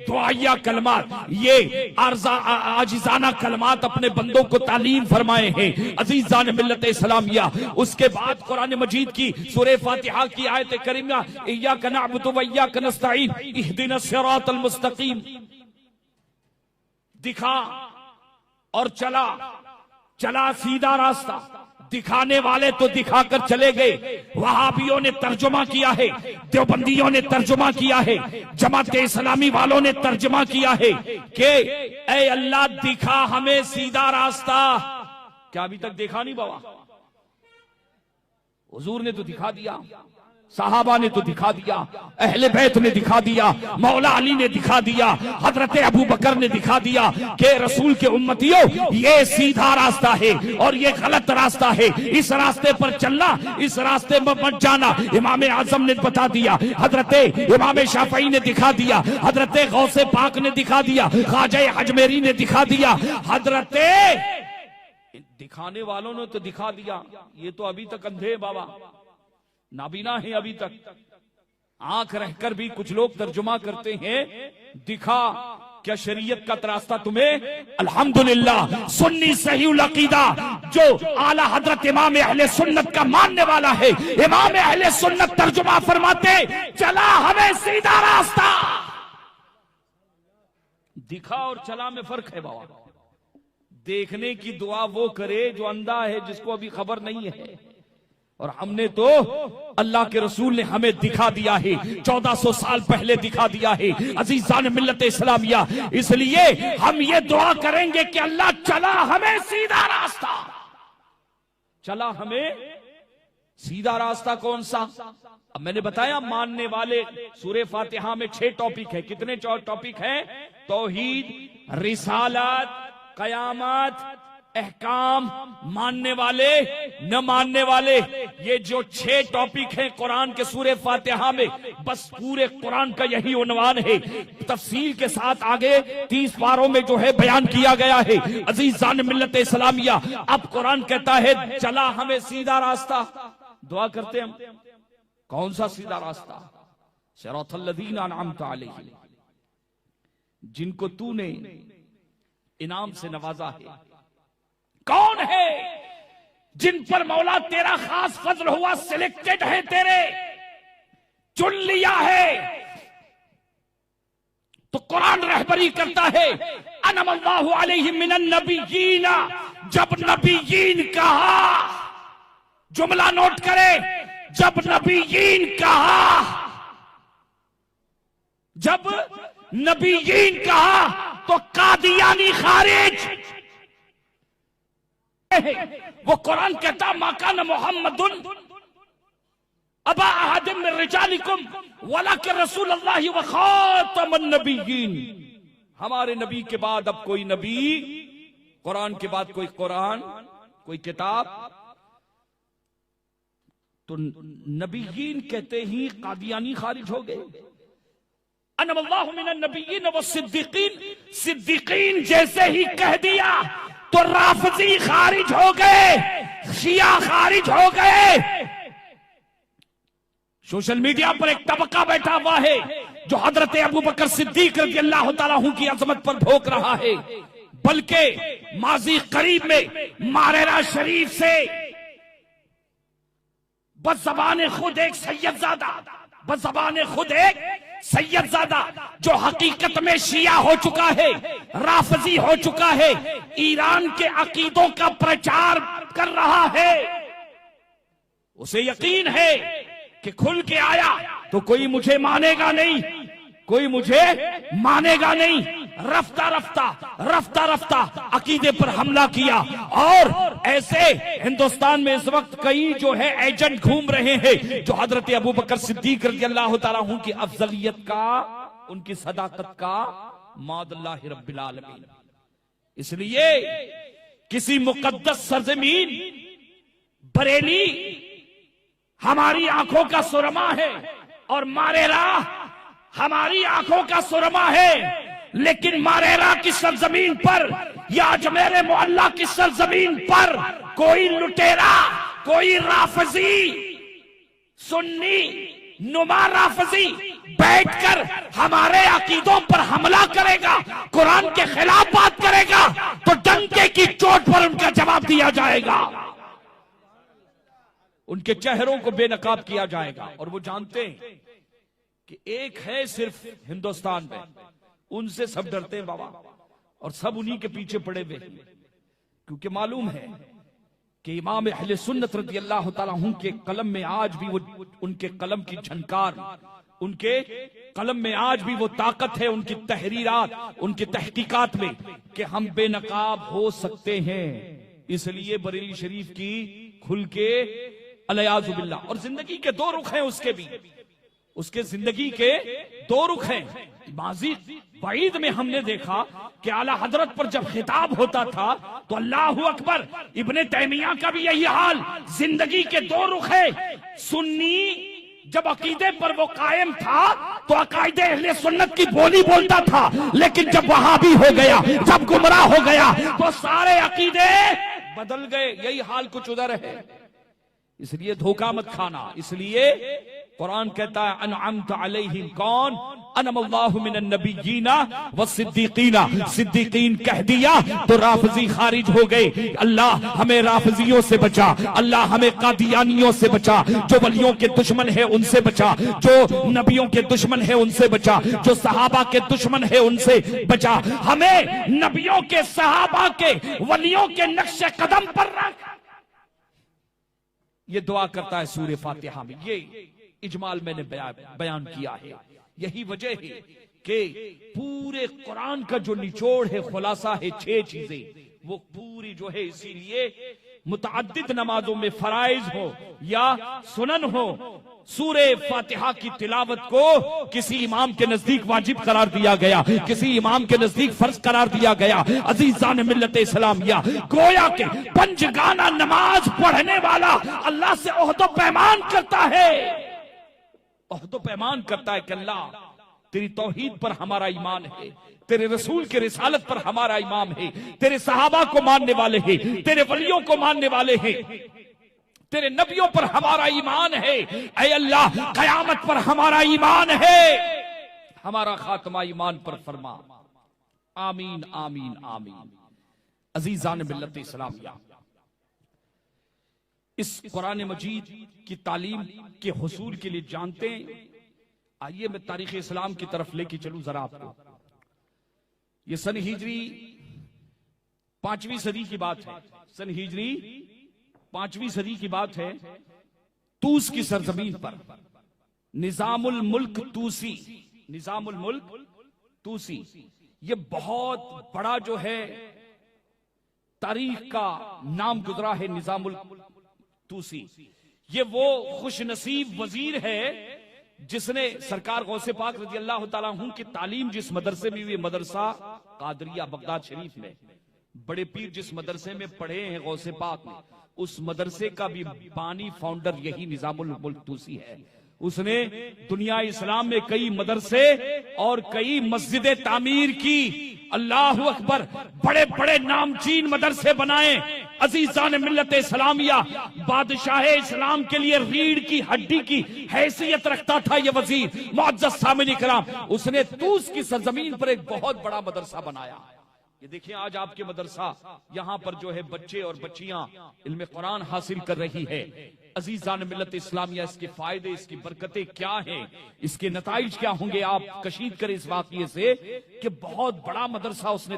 दुआया कलमात, ये आजिजाना कलमात अपने बंदों को तालीम फरमाए हैं अजीजान मिल्लत इस्लामिया। उसके बाद कुरान मजीद की सूरह फातिहा की आयत करीमा, इय्याका नअबुदु व इय्याका नस्तईन इहदिनस सिरातल मुस्तकीम, दिखा और चला, चला सीधा रास्ता, दिखाने वाले तो दिखाकर चले गए। वहाबियों ने तर्जुमा किया है, देवबंदियों ने तर्जुमा किया है, जमात इस्लामी वालों ने तर्जुमा किया है कि ऐ अल्लाह दिखा हमें सीधा रास्ता। क्या अभी तक देखा नहीं बाबा? हुजूर ने तो दिखा दिया, साहबा ने तो दिखा दिया, अहले बैत ने दिखा दिया, मौला अली ने दिखा दिया, हजरत अबू बकर ने दिखा दिया कि रसूल के उम्मतियों ये सीधा रास्ता है और ये गलत रास्ता है, इस रास्ते पर चलना, इस रास्ते में मत जाना। इमाम आजम ने बता दिया, हजरत इमाम शाफई ने दिखा दिया, हजरत गौसे पाक ने दिखा दिया, ख्वाजा अजमेरी ने दिखा दिया, हजरत दिखाने वालों ने तो दिखा दिया। ये तो अभी तक अंधे बाबा, नाबीना है अभी तक, आंख रहकर भी कुछ लोग तर्जुमा करते हैं दिखा। क्या शरीयत का रास्ता तुम्हें? अल्हम्दुलिल्लाह सुन्नी सहीउल अकीदा जो आला हजरत इमाम अहले सुन्नत का मानने वाला है, इमाम अहले सुन्नत तर्जुमा फरमाते, चला हमें सीधा रास्ता। दिखा और चला में फर्क है बाबा। देखने की दुआ वो करे जो अंधा है, जिसको अभी खबर नहीं है, और हमने तो अल्लाह के रसूल ने हमें दिखा दिया है, 1400 साल पहले दिखा दिया है अजीजान मिल्लत इस्लामिया। इसलिए हम ये दुआ करेंगे कि अल्लाह चला हमें सीधा रास्ता, चला हमें सीधा रास्ता। कौन सा? अब मैंने बताया मानने वाले, सूरह फातिहा में 6 टॉपिक है। कितने टॉपिक हैं? तौहीद, रिसालत, कयामत, अहकाम, मानने वाले, न मानने वाले, ये जो 6 टॉपिक हैं कुरान के सूरह फातिहा में, बस पूरे कुरान का यही उन्वान है। तफसील के साथ आगे 30 पारों में जो है बयान किया गया है अजीजान मिल्लत इस्लामिया। अब कुरान कहता है चला हमें सीधा रास्ता। दुआ करते हम, कौन सा सीधा रास्ता? सिरातल लज़ीना अनअमता अलैहिम, जिनको तूने इनाम से नवाजा है। कौन है जिन पर मौला तेरा खास फजल हुआ, सिलेक्टेड है, तेरे चुन लिया है? तो कुरान रहबरी करता है, अनअमल्लाहु अलैहिम मिनन नबिय्यीन। जब नबिय्यीन कहा, जुमला नोट करे, जब नबिय्यीन कहा, जब नबिय्यीन कहा तो कादियानी खारिज। वो कुरान कहता मकान मोहम्मदुन अबा अहदिम मिन रिजालिकुम वलाकिन रसूलुल्लाह व खातमुन नबिय्यीन। हमारे नबी के बाद अब कोई नबी, कुरान के बाद कोई कुरान, कोई किताब। तो नबिय्यीन कहते ही कादियानी खारिज हो गए। अनमल्लाहु मिनन नबिय्यीन व सिद्दीकीन, सिद्दीकीन जैसे ही कह दिया तो राफजी खारिज हो गए, शिया खारिज हो गए। सोशल मीडिया पर एक तबका बैठा हुआ है जो हजरत अबू बकर सिद्दीक रज़ी अल्लाह तआला अन्हु की अजमत पर भोंक रहा है, बल्कि माजी करीब में मारेरा शरीफ से बज़बान खुद एक सैयदजादा, बज़बान खुद एक सैयदजादा जो हकीकत में शिया हो चुका है, राफजी हो चुका है, ईरान के अकीदों का प्रचार कर रहा है, उसे यकीन है कि खुल के आया तो कोई मुझे मानेगा नहीं, कोई मुझे मानेगा नहीं। रफ्ता रफ्ता अकीदे पर हमला किया। और ऐसे हिंदुस्तान में इस वक्त कई जो है एजेंट घूम रहे हैं जो हजरत अबू बकर सिद्दीक रज़ी अल्लाह तआला अन्हु की अफजलियत का, उनकी सदाकत का मादल्लाहि रब्बिल आलमीन। इसलिए किसी मुकद्दस सरजमीन बरेली हमारी आंखों का सुरमा है और मारेरा हमारी आंखों का सुरमा है, लेकिन मारेरा की सरजमीन पर या अजमेर मोहल्ला की सरजमीन पर कोई लुटेरा, कोई राफजी, सुन्नी नुमा राफजी बैठकर हमारे अकीदों पर हमला करेगा, कुरान के खिलाफ बात करेगा तो डंके की चोट पर उनका जवाब दिया जाएगा, उनके चेहरों को बेनकाब किया जाएगा। और वो जानते हैं कि एक है सिर्फ हिंदुस्तान में, उनसे सब डरते हैं बाबा, और सब उन्हीं के पीछे पड़े हुए, क्योंकि मालूम है कि इमाम अहले सुन्नत रज़ी अल्लाह तआला अन्हु के कलम में आज भी वो, उनके कलम की झनकार, उनके कलम में आज भी वो ताकत है, उनकी तहरीरात, उनकी तहकीकात में, कि हम बेनकाब हो सकते हैं। इसलिए बरेली शरीफ की खुल के अलयाज़ु बिल्लाह। और जिंदगी के दो रुख हैं उसके भी, उसके जिंदगी के दो रुख हैं। माजी वईद में हमने देखा कि आला हजरत पर जब खिताब होता था तो अल्लाहु अकबर, इब्ने तैमिया का भी यही हाल, जिंदगी के दो रुख है। सुन्नी जब अकीदे पर वो कायम था तो अकायदे अहले सुन्नत की बोली बोलता था, लेकिन जब वहाबी हो गया, जब गुमराह हो गया तो सारे अकीदे बदल गए। यही हाल कुछ उधर है, इसलिए धोखा मत खाना। इसलिए कुरान कहता है अनअमत अलैहिम, कौन? अनमल्लाहु मिनन नबिय्यीना व सिद्दीकीना, सिद्दीकीन कह दिया तो राफजी खारिज हो गए। अल्लाह हमें राफजियों से बचा, अल्लाह हमें कादियानियों से बचा, जो वलियों के दुश्मन है उनसे बचा, जो नबियों के दुश्मन है उनसे बचा, जो सहाबा के दुश्मन है उनसे बचा। हमें नबियों के, सहाबा के, वलियों के नक्शे कदम पर रख। ये दुआ करता है सूरह फातिहा में। ये इजमाल मैंने बयान किया है। यही वजह है कि पूरे कुरान का जो निचोड़ है, खुलासा है, 6 चीजें, वो पूरी जो है, इसीलिए मुतअद्दिद नमाजों में फराइज हो या सुनन हो, सूरह फातिहा की तिलावत को किसी इमाम के नजदीक वाजिब करार दिया गया, किसी इमाम के नजदीक फर्ज करार दिया गया। अजीजान मिल्लत इस्लामिया, गोया के पंजगाना नमाज पढ़ने वाला अल्लाह से ओहदो पैमान करता है, ओहदो पैमान करता है कि अल्लाह तेरी तौहीद पर हमारा ईमान है, तेरे रसूल के रिसालत पर हमारा ईमान है, तेरे सहाबा को मानने वाले हैं, तेरे वलियों को मानने वाले हैं, तेरे नबियों पर हमारा ईमान है। ऐ अल्लाह कयामत पर हमारा ईमान है, हमारा खात्मा ईमान पर फरमा। आमीन आमीन आमीन। अजीजान मिल्लत इस्लामिया, इस कुरान मजीद की तालीम के हुसूल के लिए जानते हैं, आइए मैं तारीख इस्लाम की तरफ लेके चलूं जरा आपको। ये सन हिजरी 5वीं सदी की बात है, सन हिजरी 5वीं सदी की बात है। तूस की सरजमीन पर निजामुल मुल्क तूसी, निजामुल मुल्क तूसी, ये बहुत बड़ा जो है तारीख का नाम गुजरा है निजामुल तूसी। ये वो खुश नसीब वजीर है जिसने सरकार गौसे पाक रज़ी अल्लाह तआला अन्हु की तालीम जिस मदरसे में हुई, मदरसा कादरिया बगदाद शरीफ में, बड़े पीर जिस मदरसे में पढ़े हैं गौसे पाक में, उस मदरसे का भी बानी फाउंडर यही निजामुल मुल्क तूसी है। उसने दुनिया इस्लाम में कई मदरसे और कई मस्जिदें तामीर की। अल्लाह अकबर, बड़े बड़े नामचीन मदरसे बनाए। अजीजान मिल्लत इस्लामिया, बादशाह इस्लाम के लिए रीढ़ की हड्डी की हैसियत रखता था ये वजीर मुअज्जज़ सामिन इकराम। उसने तूस की सरजमीन पर एक बहुत बड़ा मदरसा बनाया। ये देखिए आज आपके मदरसा, यहाँ पर जो है बच्चे और बच्चियां इल्म कुरान हासिल कर रही है। अजीजान मिल्लत इस्लामिया, इसके फायदे, इसकी बरकतें क्या हैं, इसके नताइज क्या होंगे, आप कशीद करें इस वाकये से कि बहुत बड़ा मदरसा उसने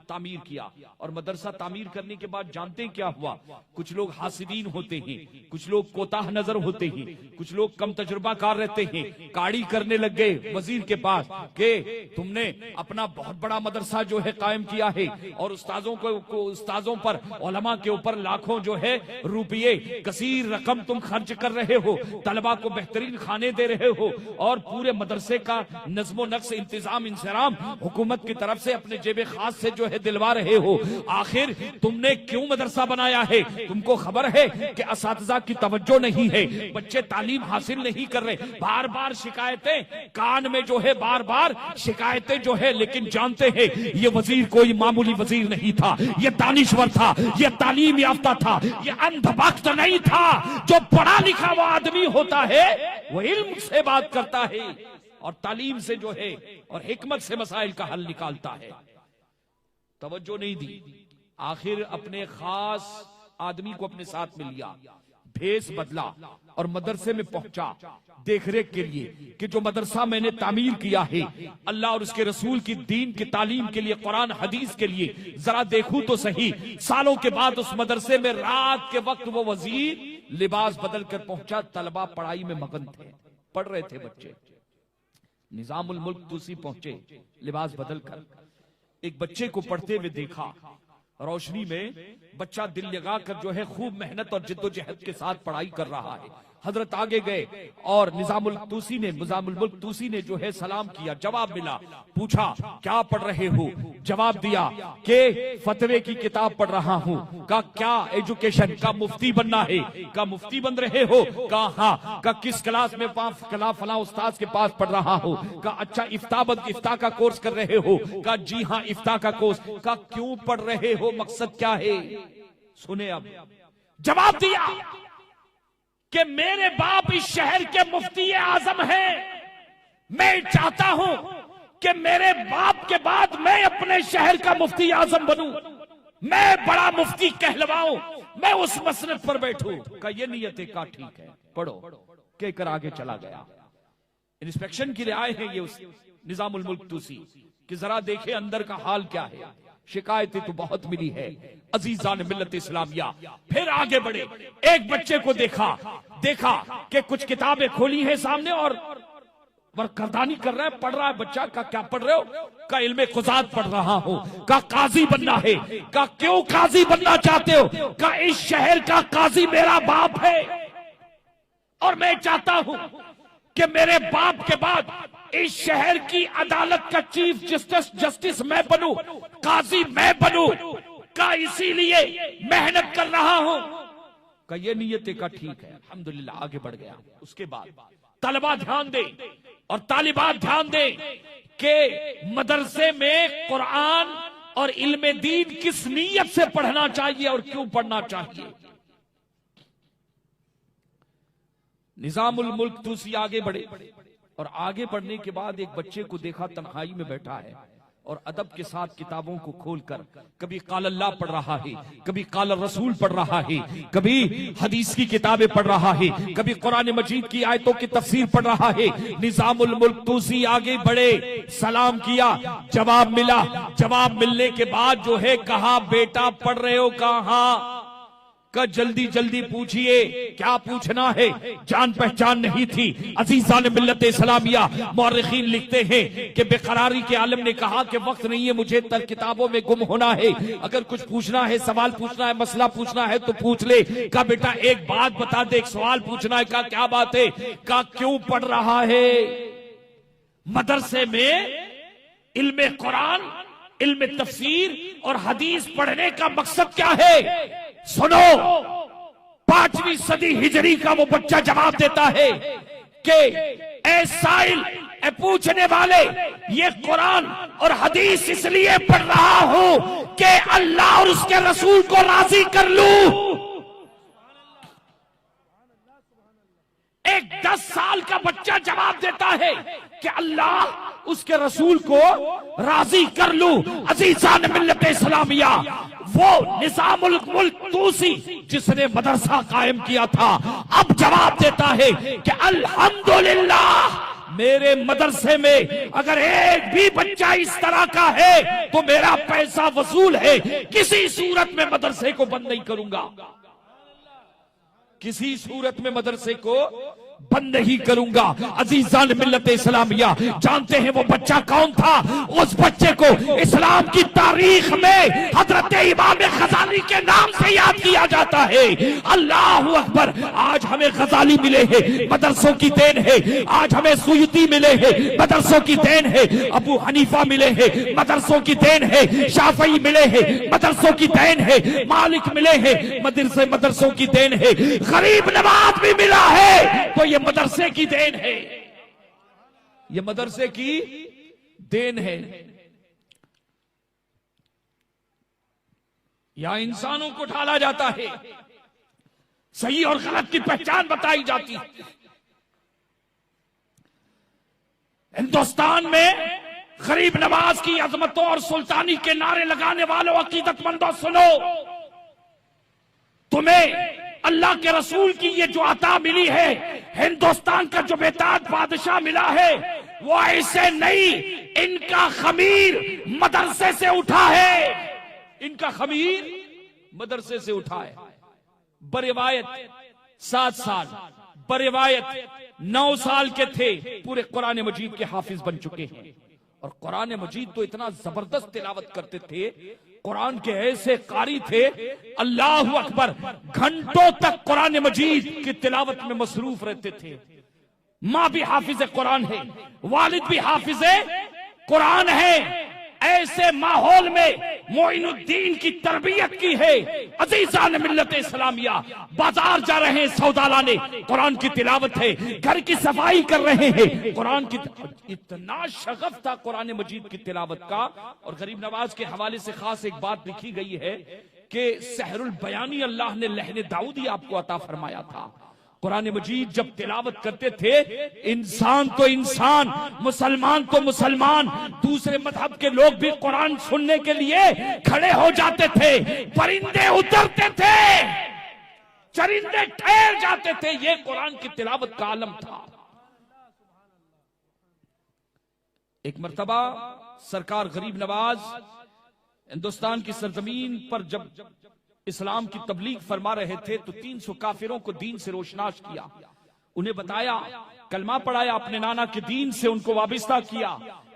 तामीर किया। और मदरसा तामीर करने के बाद जानते क्या हुआ? कुछ लोग हासिदीन होते हैं, कुछ लोग कोताह नजर होते हैं, कुछ लोग कम तजुर्बाकार रहते हैं, काड़ी करने लग गए वजीर के पास कि तुमने अपना बहुत बड़ा मदरसा जो है कायम किया है और उस्ताजों पर, उलमा के ऊपर लाखों जो है रुपये, कसीर रकम तुम खर्च कर रहे हो, तलबा को बेहतरीन खाने दे रहे हो और पूरे मदरसे का नज़्मो नक्श, इंतजाम, इंसराम हुकूमत की तरफ से अपने जेब खास से जो है दिलवा रहे हो। आखिर तुमने क्यों मदरसा बनाया है? तुमको खबर है कि असातिज़ा की तवज्जो नहीं है, बच्चे तालीम हासिल नहीं कर रहे, बार बार शिकायतें कान में जो है, बार बार शिकायतें जो है। लेकिन जानते हैं ये वजीर कोई मामूली वजीर नहीं था, ये दानिश्वर था, ये तालीम याफ्ता था, ये अंधभक्त नहीं था। जो पढ़ा लिखा वो आदमी होता है वो इल्म से बात करता है और तालीम से जो है और हिकमत से मसाइल का हल निकालता है। तवज्जो नहीं दी, आखिर अपने खास आदमी को अपने साथ में लिया, भेस बदला और मदरसे में पहुंचा देखरेख के लिए कि जो मदरसा मैंने तामीर किया है अल्लाह और उसके रसूल की दीन की तालीम के लिए, कुरान हदीस के लिए, जरा देखूं तो सही। सालों के बाद उस मदरसे में रात के वक्त वो वजीर लिबास बदल कर पहुंचा। तलबा पढ़ाई में मगन थे, पढ़ रहे थे बच्चे। निजामुल मुल्क तूसी पहुंचे लिबास बदल कर, एक बच्चे को पढ़ते हुए देखा। रोशनी में बच्चा दिल लगा कर जो है खूब मेहनत और जिद्दोजहद के साथ पढ़ाई कर रहा है। हजरत आगे गए और निजामुल मुल्क तूसी ने जो है सलाम किया, जवाब मिला। पूछा क्या पढ़ रहे हो? जवाब दिया कि फतवे की किताब पढ़ रहा हूँ। का क्या एजुकेशन? का मुफ्ती बनना है। का मुफ्ती बन रहे हो? का हाँ। का किस क्लास में? फला उस्ताद के पास पढ़ रहा हो। का अच्छा इफ्ता का कोर्स कर रहे हो? का जी हाँ इफ्ता का कोर्स। का क्यों पढ़ रहे हो? मकसद क्या है? सुने अब जवाब दिया कि मेरे बाप इस शहर के मुफ्ती आजम हैं। मैं चाहता हूं कि मेरे बाप के बाद मैं अपने शहर का मुफ्ती आजम बनूं, मैं बड़ा मुफ्ती कहलवाऊं, मैं उस मसनद पर बैठूं। का ये नियत है? का ठीक है, पढ़ो। कहकर आगे चला गया। इंस्पेक्शन के लिए आए हैं ये उस निजामुल मुल्क तूसी कि जरा देखे अंदर का हाल क्या है। शिकायतें तो बहुत मिली है। अजीजान मिल्लत इस्लामिया फिर आगे बढ़े, एक बच्चे को देखा कि कुछ किताबें खोली हैं सामने और करदानी कर रहा है, पढ़ रहा है बच्चा। का क्या पढ़ रहे हो? का इल्मे कुजात पढ़ रहा हूँ। का काजी बनना है। का क्यों काजी बनना चाहते हो? का इस शहर का काजी मेरा बाप है और मैं चाहता हूं कि मेरे बाप के बाद इस शहर की अदालत का चीफ जस्टिस मैं बनूं, काजी मैं बनूं। का इसीलिए मेहनत कर रहा हूं। का ये नियत का ठीक है, अल्हम्दुलिल्लाह आगे बढ़ गया। उसके बाद तलबा ध्यान दे और तालिबात ध्यान दे कि मदरसे में कुरान और इल्मे दीन किस नीयत से पढ़ना चाहिए और क्यों पढ़ना चाहिए। निजामुल मुल्क तूसी आगे बढ़े और आगे बढ़ने के बाद एक बच्चे को देखा तन्हाई में बैठा है और अदब के साथ किताबों को खोलकर कभी काल अल्लाह पढ़ रहा है, कभी काल रसूल पढ़ रहा है, कभी हदीस की किताबें पढ़ रहा है, कभी कुरान मजीद की आयतों की तफसीर पढ़ रहा है। निजामुल मुल्क तूसी आगे बढ़े, सलाम किया, जवाब मिला। जवाब मिलने के बाद जो है कहा बेटा पढ़ रहे हो? कहा? का जल्दी जल्दी पूछिए। क्या पूछना है? जान पहचान नहीं थी। अजीजान मिल्लत इस्लामिया मौरखीन लिखते हैं कि बेकरारी के आलम ने कहा कि वक्त नहीं है मुझे तर किताबों में गुम होना है, अगर कुछ पूछना है, सवाल पूछना है, मसला पूछना है तो पूछ ले। का बेटा एक बात बता दे, एक सवाल पूछना है। का क्या बात है? का क्यों पढ़ रहा है? मदरसे में इल्मे कुरान, इल्मे तफसीर और हदीस पढ़ने का मकसद क्या है? सुनो, 5वीं सदी हिजरी का वो बच्चा जवाब देता है कि ए साइल, ए पूछने वाले, ये कुरान और हदीस इसलिए पढ़ रहा हूं कि अल्लाह और उसके रसूल को राजी कर लूं। एक 10 साल का बच्चा जवाब देता है कि अल्लाह उसके रसूल को राजी कर लूं। अजीजान मिल्लत इस्लामिया, वो निजामुल मुल्क तूसी जिसने मदरसा कायम किया था, अब जवाब देता है कि अल्हम्दुलिल्लाह, मेरे मदरसे में अगर एक भी बच्चा इस तरह का है तो मेरा पैसा वसूल है। किसी सूरत में मदरसे को बंद नहीं करूंगा, किसी सूरत में मदरसे को बंद नहीं करूंगा। अजीजान मिल्लत इस्लामिया, जानते हैं वो बच्चा कौन था? उस बच्चे को इस्लाम की तारीख में हजरत इमाम गजाली के नाम से याद किया जाता है। अल्लाह अकबर, आज हमें गजाली मिले हैं, मदरसों की देन है। आज हमें सुयुती मिले हैं, मदरसों की देन है। अबू हनीफा मिले हैं, मदरसों की देन है। शाफई मिले हैं, मदरसों की देन है। मालिक मिले हैं, मदरसों की देन है। गरीब नवाज भी मिला है, तो ये मदरसे की देन है, ये मदरसे की देन है। यहां इंसानों को ढाला जाता है, सही और गलत की पहचान बताई जाती है। हिंदुस्तान में गरीब नवाज की अजमतों और सुल्तानी के नारे लगाने वालों, अकीदतमंदों, सुनो, तुम्हें अल्लाह के रसूल की ये जो अता मिली है, हिंदुस्तान का जो बेताज बादशाह मिला है, वो ऐसे नहीं, इनका खमीर मदरसे से उठा है। इनका खमीर मदरसे से उठा है। बरिवायत 7 साल, बरिवायत 9 साल के थे, पूरे कुरान मजीद के हाफिज बन चुके हैं। और कुरान मजीद तो इतना जबरदस्त तिलावत करते थे, कुरान के ऐसे कारी थे, अल्लाह अकबर, घंटों तक कुरान मजीद की तिलावत में मसरूफ रहते थे। माँ भी हाफिज कुरान है, वालिद भी हाफिज कुरान है। ऐसे माहौल में मोइनुद्दीन की तरबियत की है। अजीजान मिल्लत इस्लामिया, बाजार जा रहे हैं सौदा लाने, कुरान की तिलावत है। घर की सफाई कर रहे हैं, कुरान की, इतना शगफ था कुरान मजीद की तिलावत का। और गरीब नवाज के हवाले से खास एक बात लिखी गई है कि सहरुल बयानी अल्लाह ने लहने दाऊदी आपको अता फरमाया था। कुरान मजीद जब तिलावत करते थे, इंसान तो इंसान, मुसलमान तो मुसलमान, दूसरे मजहब के लोग भी कुरान सुनने के लिए खड़े हो जाते थे। परिंदे उतरते थे, चरिंदे ठहर जाते थे। ये कुरान की तिलावत का आलम था। एक मर्तबा सरकार गरीब नवाज हिंदुस्तान की सरजमीन पर जब इस्लाम की तबलीग फरमा रहे थे, तो 300 काफिरों को दीन से रोशनाश किया। उन्हें बताया, कलमा पढ़ाया, अपने नाना के दीन से उनको वाबिस्ता किया।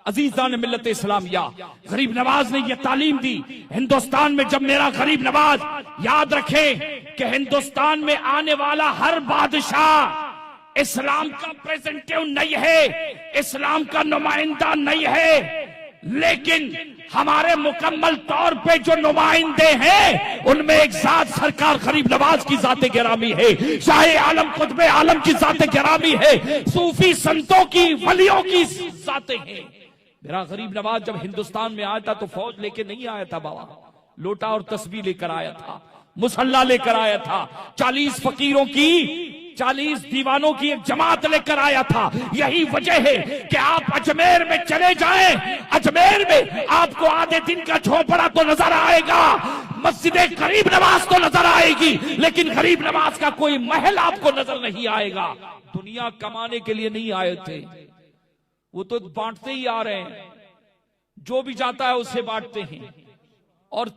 अजीजान मिल्लत इस्लामिया, गरीब नवाज ने यह तालीम दी। हिंदुस्तान में जब मेरा गरीब नवाज, याद रखें कि हिंदुस्तान में आने वाला हर बादशाह इस्लाम का प्रेजेंटेटिव नहीं है, इस्लाम का नुमाइंदा नहीं है, लेकिन हमारे मुकम्मल तौर पे जो नुमाइंदे हैं, उनमें एक जात सरकार गरीब नवाज की जाते गिरामी है, शाहे आलम कुतबे आलम की जाते गिरामी है, सूफी संतों की, वलियों की जाते हैं। मेरा गरीब नवाज जब हिंदुस्तान में आया था तो फौज लेके नहीं आया था बाबा, लोटा और तस्बीह लेकर आया था, मुसल्ला लेकर आया था, 40 फकीरों की, 40 दीवानों की एक जमात लेकर आया था। यही वजह है कि आप अजमेर में चले जाएं, अजमेर में आपको आधे दिन का झोपड़ा तो नजर आएगा, मस्जिद गरीब नवाज तो नजर आएगी, लेकिन गरीब नवाज का कोई महल आपको नजर नहीं आएगा। दुनिया कमाने के लिए नहीं आए थे, वो तो बांटते ही आ रहे हैं, जो भी जाता है उससे बांटते हैं। और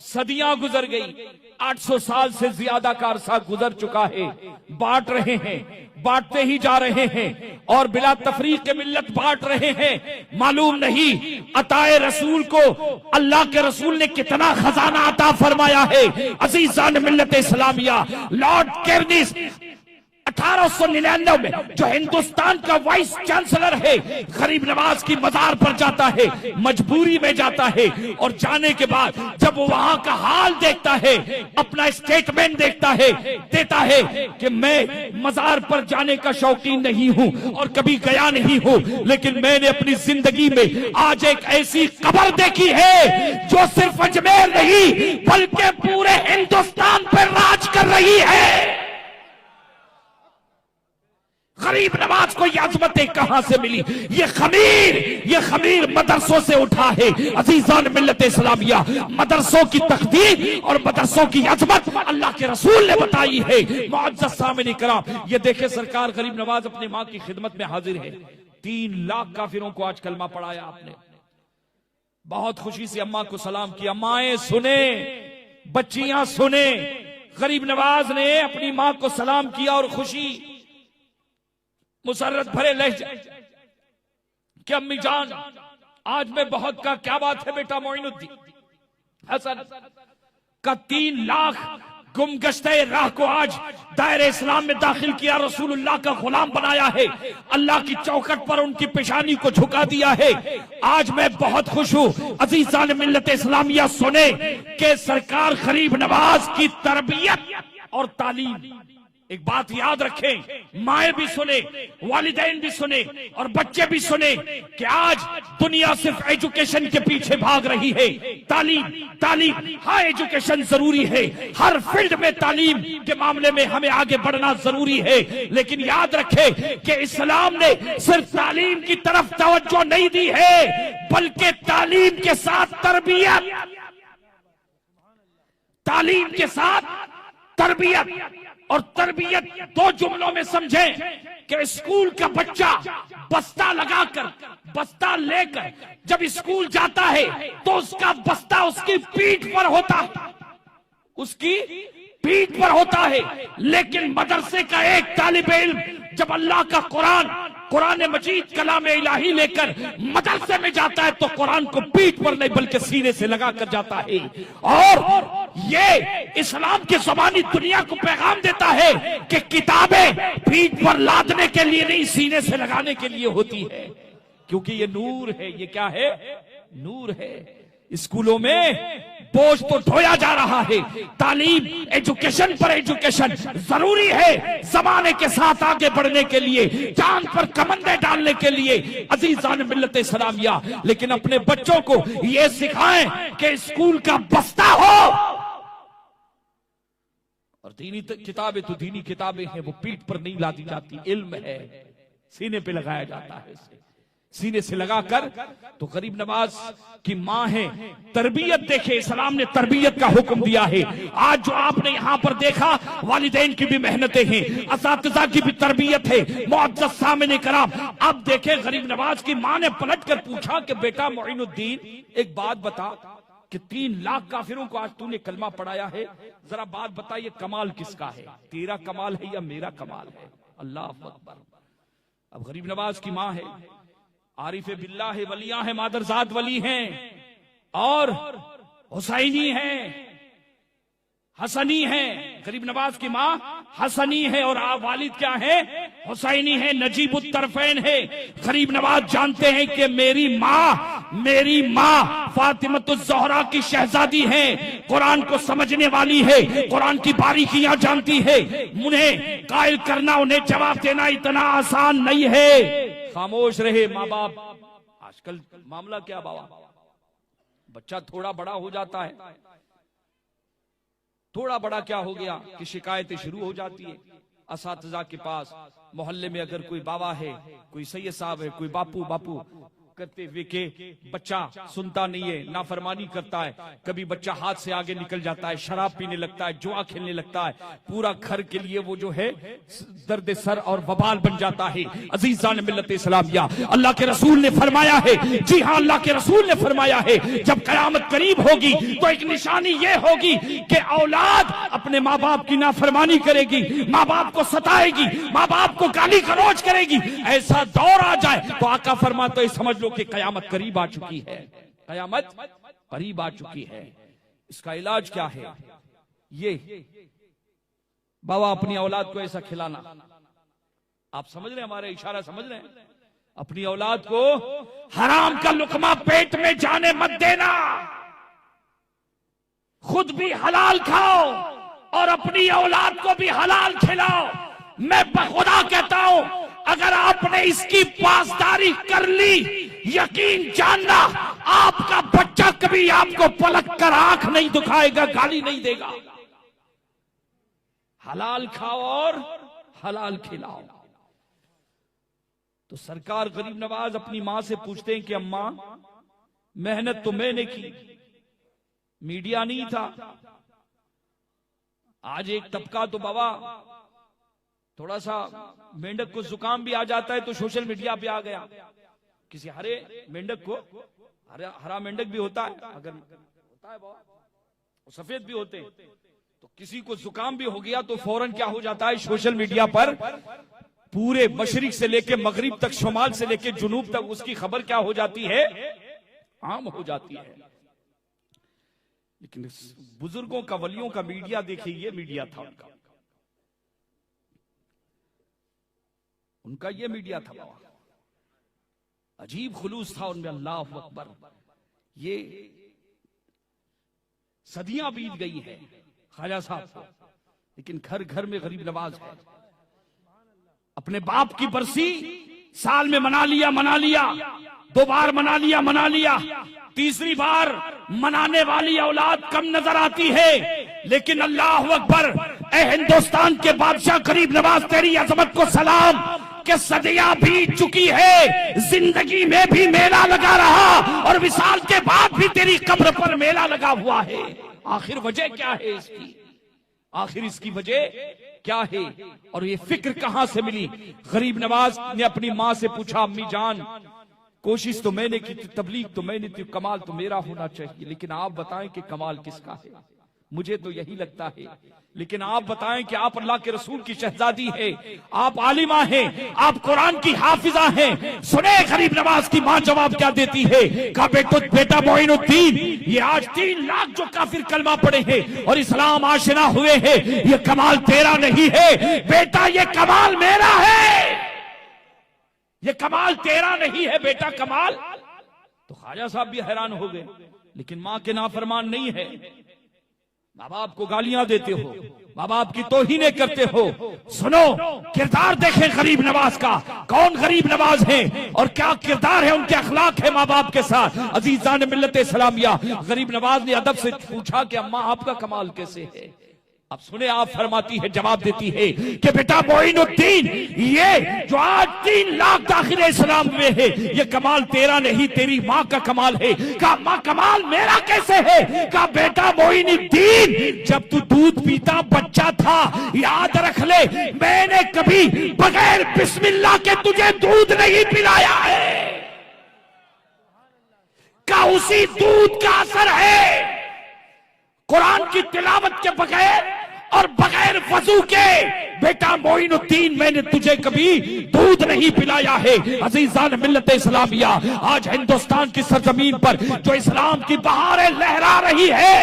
सदियां गुजर गई, 800 साल से ज्यादा का अरसा गुजर चुका है, बांट रहे हैं, बांटते ही जा रहे हैं, और बिला तफरीक मिल्लत बांट रहे हैं। मालूम नहीं अताए रसूल को अल्लाह के रसूल ने कितना खजाना अता फरमाया है। अजीजान मिल्लत इस्लामिया, लॉर्ड केर्निस 1899 में जो हिंदुस्तान का वाइस चांसलर है, गरीब नवाज की मजार पर जाता है, मजबूरी में जाता है, और जाने के बाद जब वो वहां का हाल देखता है, अपना स्टेटमेंट देखता है, देता है कि मैं मजार पर जाने का शौकीन नहीं हूं और कभी गया नहीं हूं, लेकिन मैंने अपनी जिंदगी में आज एक ऐसी कब्र देखी है जो सिर्फ अजमेर नहीं बल्कि पूरे हिंदुस्तान पर राज कर रही है। गरीब नवाज को ये अजमतें कहां से मिली? ये खमीर मदरसों से उठा है। अजीजान मिल्लत इस्लामिया, मदरसों की तकदीर और मदरसों की अजमत अल्लाह के रसूल ने बताई है। मुअज्जज़ सामिन इकराम, ये देखे सरकार गरीब नवाज अपनी मां की खिदमत में हाजिर है। 3 लाख काफिरों को आज कलमा पढ़ाया आपने। बहुत खुशी से अम्मा को सलाम किया। माएं सुने, बच्चियां सुने, गरीब नवाज ने अपनी मां को सलाम किया और खुशी मुसर्रत भरे लहजे कि अम्मी जान आज मैं बहुत का क्या बात है बेटा मोइनुद्दीन हसन का 3 लाख गुमगश्ते राह को आज दायरे इस्लाम में दाखिल किया, रसूलुल्लाह का गुलाम बनाया है, अल्लाह की चौखट पर उनकी पेशानी को झुका दिया है। आज मैं बहुत खुश हूं। अजीजान मिल्लत इस्लामिया सुने कि सरकार गरीब नवाज की तरबियत और तालीम, एक बात याद रखें, माए भी सुने, वालिदैन भी सुने और बच्चे भी सुने कि आज दुनिया सिर्फ एजुकेशन के पीछे भाग रही है। तालीम, हाँ एजुकेशन जरूरी है, हर फील्ड में तालीम के मामले में हमें आगे बढ़ना जरूरी है, लेकिन याद रखें कि इस्लाम ने सिर्फ तालीम की तरफ तवज्जो नहीं दी है, बल्कि तालीम के साथ तरबियत, तालीम के साथ तरबियत। और तरबियत 2 जुमलों में समझें कि स्कूल का बच्चा बस्ता लेकर जब स्कूल जाता है तो उसका बस्ता उसकी पीठ पर होता है, उसकी पीठ पर होता है। लेकिन मदरसे का एक तालिब इल्म जब अल्लाह का कुरान मजीद कलाम इलाही लेकर मदरसे में जाता है तो कुरान को पीठ पर नहीं बल्कि सीने से लगा कर जाता है। और ये इस्लाम की ज़बानी दुनिया को पैगाम देता है कि किताबें पीठ पर लादने के लिए नहीं, सीने से लगाने के लिए होती है, क्योंकि ये नूर है। ये क्या है? नूर है। स्कूलों में बोझ तो ढोया जा रहा है, तालीम, एजुकेशन पर एजुकेशन जरूरी है जमाने के साथ आगे बढ़ने के लिए, चांद पर कमंदे डालने के लिए। अजीजान मिल्लत इस्लामिया, लेकिन अपने बच्चों को ये सिखाएं कि स्कूल का बस्ता हो और दीनी किताबें तो दीनी किताबें हैं, वो पीठ पर नहीं लादी जाती। इल्म है, सीने पे लगाया जाता है, सीने से लगाकर। तो गरीब नवाज की मां है, तरबियत देखे, इस्लाम ने तरबियत का हुक्म दिया है। आज जो आपने यहां पर देखा, वालिदैन की भी मेहनतें हैं, असातिज़ा की भी तरबियत है। मुअज्जज़ सामिन कराम, अब देखे गरीब नवाज की मां ने पलट कर पूछा कि बेटा मोइनुद्दीन एक बात बता कि 3 लाख काफिरों को आज तूने कलमा पढ़ाया है, जरा बात बता ये कमाल किसका है? तेरा कमाल है या मेरा कमाल है? अल्लाह अकबर। अब गरीब नवाज की मां है, आरिफे बिल्लाह है, वलियां हैं, मादरजाद वली हैं और हुसैनी हैं, हसनी हैं। गरीब नवाज की मां हसनी है और वालिद क्या है? हुसैनी है, नजीबुत तरफैन है। गरीब नवाज जानते हैं कि मेरी मां फातिमतुज़ ज़हरा की शहजादी है, कुरान को समझने वाली है, कुरान की बारीकियां जानती है। उन्हें कायल करना, उन्हें जवाब देना इतना आसान नहीं है। खामोश रहे माँ बाप। आजकल मामला क्या बाबा, बच्चा थोड़ा बड़ा हो जाता है, थोड़ा बड़ा क्या हो गया कि शिकायतें शुरू हो जाती है। असातिज़ा के पास मोहल्ले में अगर कोई बाबा है, कोई सैयद साहब है, कोई बापू करते हुए के बच्चा सुनता नहीं है, नाफरमानी करता है, कभी बच्चा हाथ से आगे निकल जाता है, शराब पीने लगता है, जुआ खेलने लगता है, पूरा घर के लिए वो जो है दर्द सर और वबाल बन जाता है। अजीजान मिल्लत इस्लामिया, अल्लाह के रसूल ने फरमाया है, जी हाँ अल्लाह के रसूल ने फरमाया है, जब कयामत करीब होगी तो एक निशानी ये होगी कि औलाद अपने माँ बाप की नाफरमानी करेगी, माँ बाप को सताएगी, माँ बाप को गाली गलौज करेगी। ऐसा दौर आ जाए तो आका फरमाते हैं समझ कि कयामत करीब आ चुकी है, कयामत करीब आ चुकी है। इसका इलाज क्या है? ये बाबा अपनी औलाद को ऐसा खिलाना, आप समझ रहे हैं, हमारा इशारा समझ रहे हैं, अपनी औलाद को हराम का लुकमा पेट में जाने मत देना, खुद भी हलाल खाओ और अपनी औलाद को भी हलाल खिलाओ। मैं बखुदा कहता हूं, अगर आपने इसकी पासदारी कर ली, यकीन जानना आपका बच्चा कभी आपको पलट कर आंख नहीं दिखाएगा, गाली नहीं देगा। हलाल खाओ और हलाल खिलाओ। तो सरकार गरीब नवाज अपनी मां से पूछते हैं कि अम्मा, मेहनत तो मैंने की, मीडिया नहीं था। आज एक तबका तो बाबा थोड़ा सा मेंढक को जुकाम भी आ जाता है तो सोशल मीडिया पे आ गया। किसी हरे मेंढक को, हरा मेंढक भी होता है, अगर होता है बाबा, सफेद भी होते हैं, तो किसी को जुकाम भी हो गया तो फौरन क्या हो जाता है, सोशल मीडिया पर पूरे मशरिक से लेके मगरिब तक, शुमाल से लेके जुनूब तक उसकी खबर क्या हो जाती है, आम हो जाती है। लेकिन बुजुर्गों का, वलियों का मीडिया देखिए, ये मीडिया था उनका ये मीडिया था बाबा, अजीब खुलूस था उनमें, अल्लाह अकबर। ये सदियां बीत गई है ख्वाजा साहब को, लेकिन घर घर में गरीब नवाज है। अपने बाप की बरसी साल में मना लिया, 2 बार मना लिया, तीसरी बार मनाने वाली औलाद कम नजर आती है। लेकिन अल्लाह अकबर, ए हिंदुस्तान के बादशाह गरीब नवाज, तेरी अजमत को सलाम कि सदियां बीत चुकी है, जिंदगी में भी मेला लगा रहा और विसाल के बाद भी तेरी कब्र पर मेला लगा हुआ है। आखिर वजह क्या है इसकी, आखिर इसकी वजह क्या है, और ये फिक्र कहां से मिली? गरीब नवाज ने अपनी मां से पूछा, अम्मी जान, कोशिश तो मैंने की थी, तबलीग तो मैंने थी, कमाल तो मेरा होना चाहिए, लेकिन आप बताएं कि कमाल किसका है? मुझे तो यही लगता है, लेकिन आप बताएं कि आप अल्लाह के रसूल की शहजादी है, आप आलिमा हैं, आप कुरान की हाफिजा हैं। सुने गरीब नवाज की मां जवाब क्या देती है, कहा बेटा मोइनुद्दीन, ये आज 3 लाख जो काफिर कलमा पड़े हैं और इस्लाम आशिना हुए हैं, ये कमाल तेरा नहीं है बेटा, ये कमाल मेरा है, ये कमाल तेरा नहीं है बेटा, कमाल। तो ख्वाजा साहब भी हैरान हो गए, लेकिन मां के नाफरमान नहीं है, माँ बाप को गालियां देते हो, माँ बाप की तौहीनें करते हो। सुनो, किरदार देखें गरीब नवाज का, कौन गरीब नवाज है और क्या किरदार है, उनके अखलाक है माँ बाप के साथ। अजीजान मिल्लत इस्लामिया, गरीब नवाज ने अदब से पूछा कि अम्मा आपका कमाल कैसे है? अब सुने, आप फरमाती है, जवाब देती है कि बेटा मोइनुद्दीन, ये जो आज 3 लाख दाखिले इस्लाम में है, ये कमाल तेरा नहीं, तेरी माँ का कमाल है। कहा माँ कमाल मेरा कैसे है? कहा बेटा मोइनुद्दीन, जब तू दूध पीता बच्चा था, याद रख ले, मैंने कभी बगैर बिस्मिल्लाह के तुझे दूध नहीं पिलाया है। का उसी दूध का असर है, कुरान की तिलावत के बगैर और बगैर वजू के, बेटा मोइनुद्दीन, मैंने तुझे कभी दूध नहीं पिलाया है। अजीजान मिल्लत इस्लामिया, आज हिंदुस्तान की सरजमीन पर जो इस्लाम की बहारें लहरा रही है,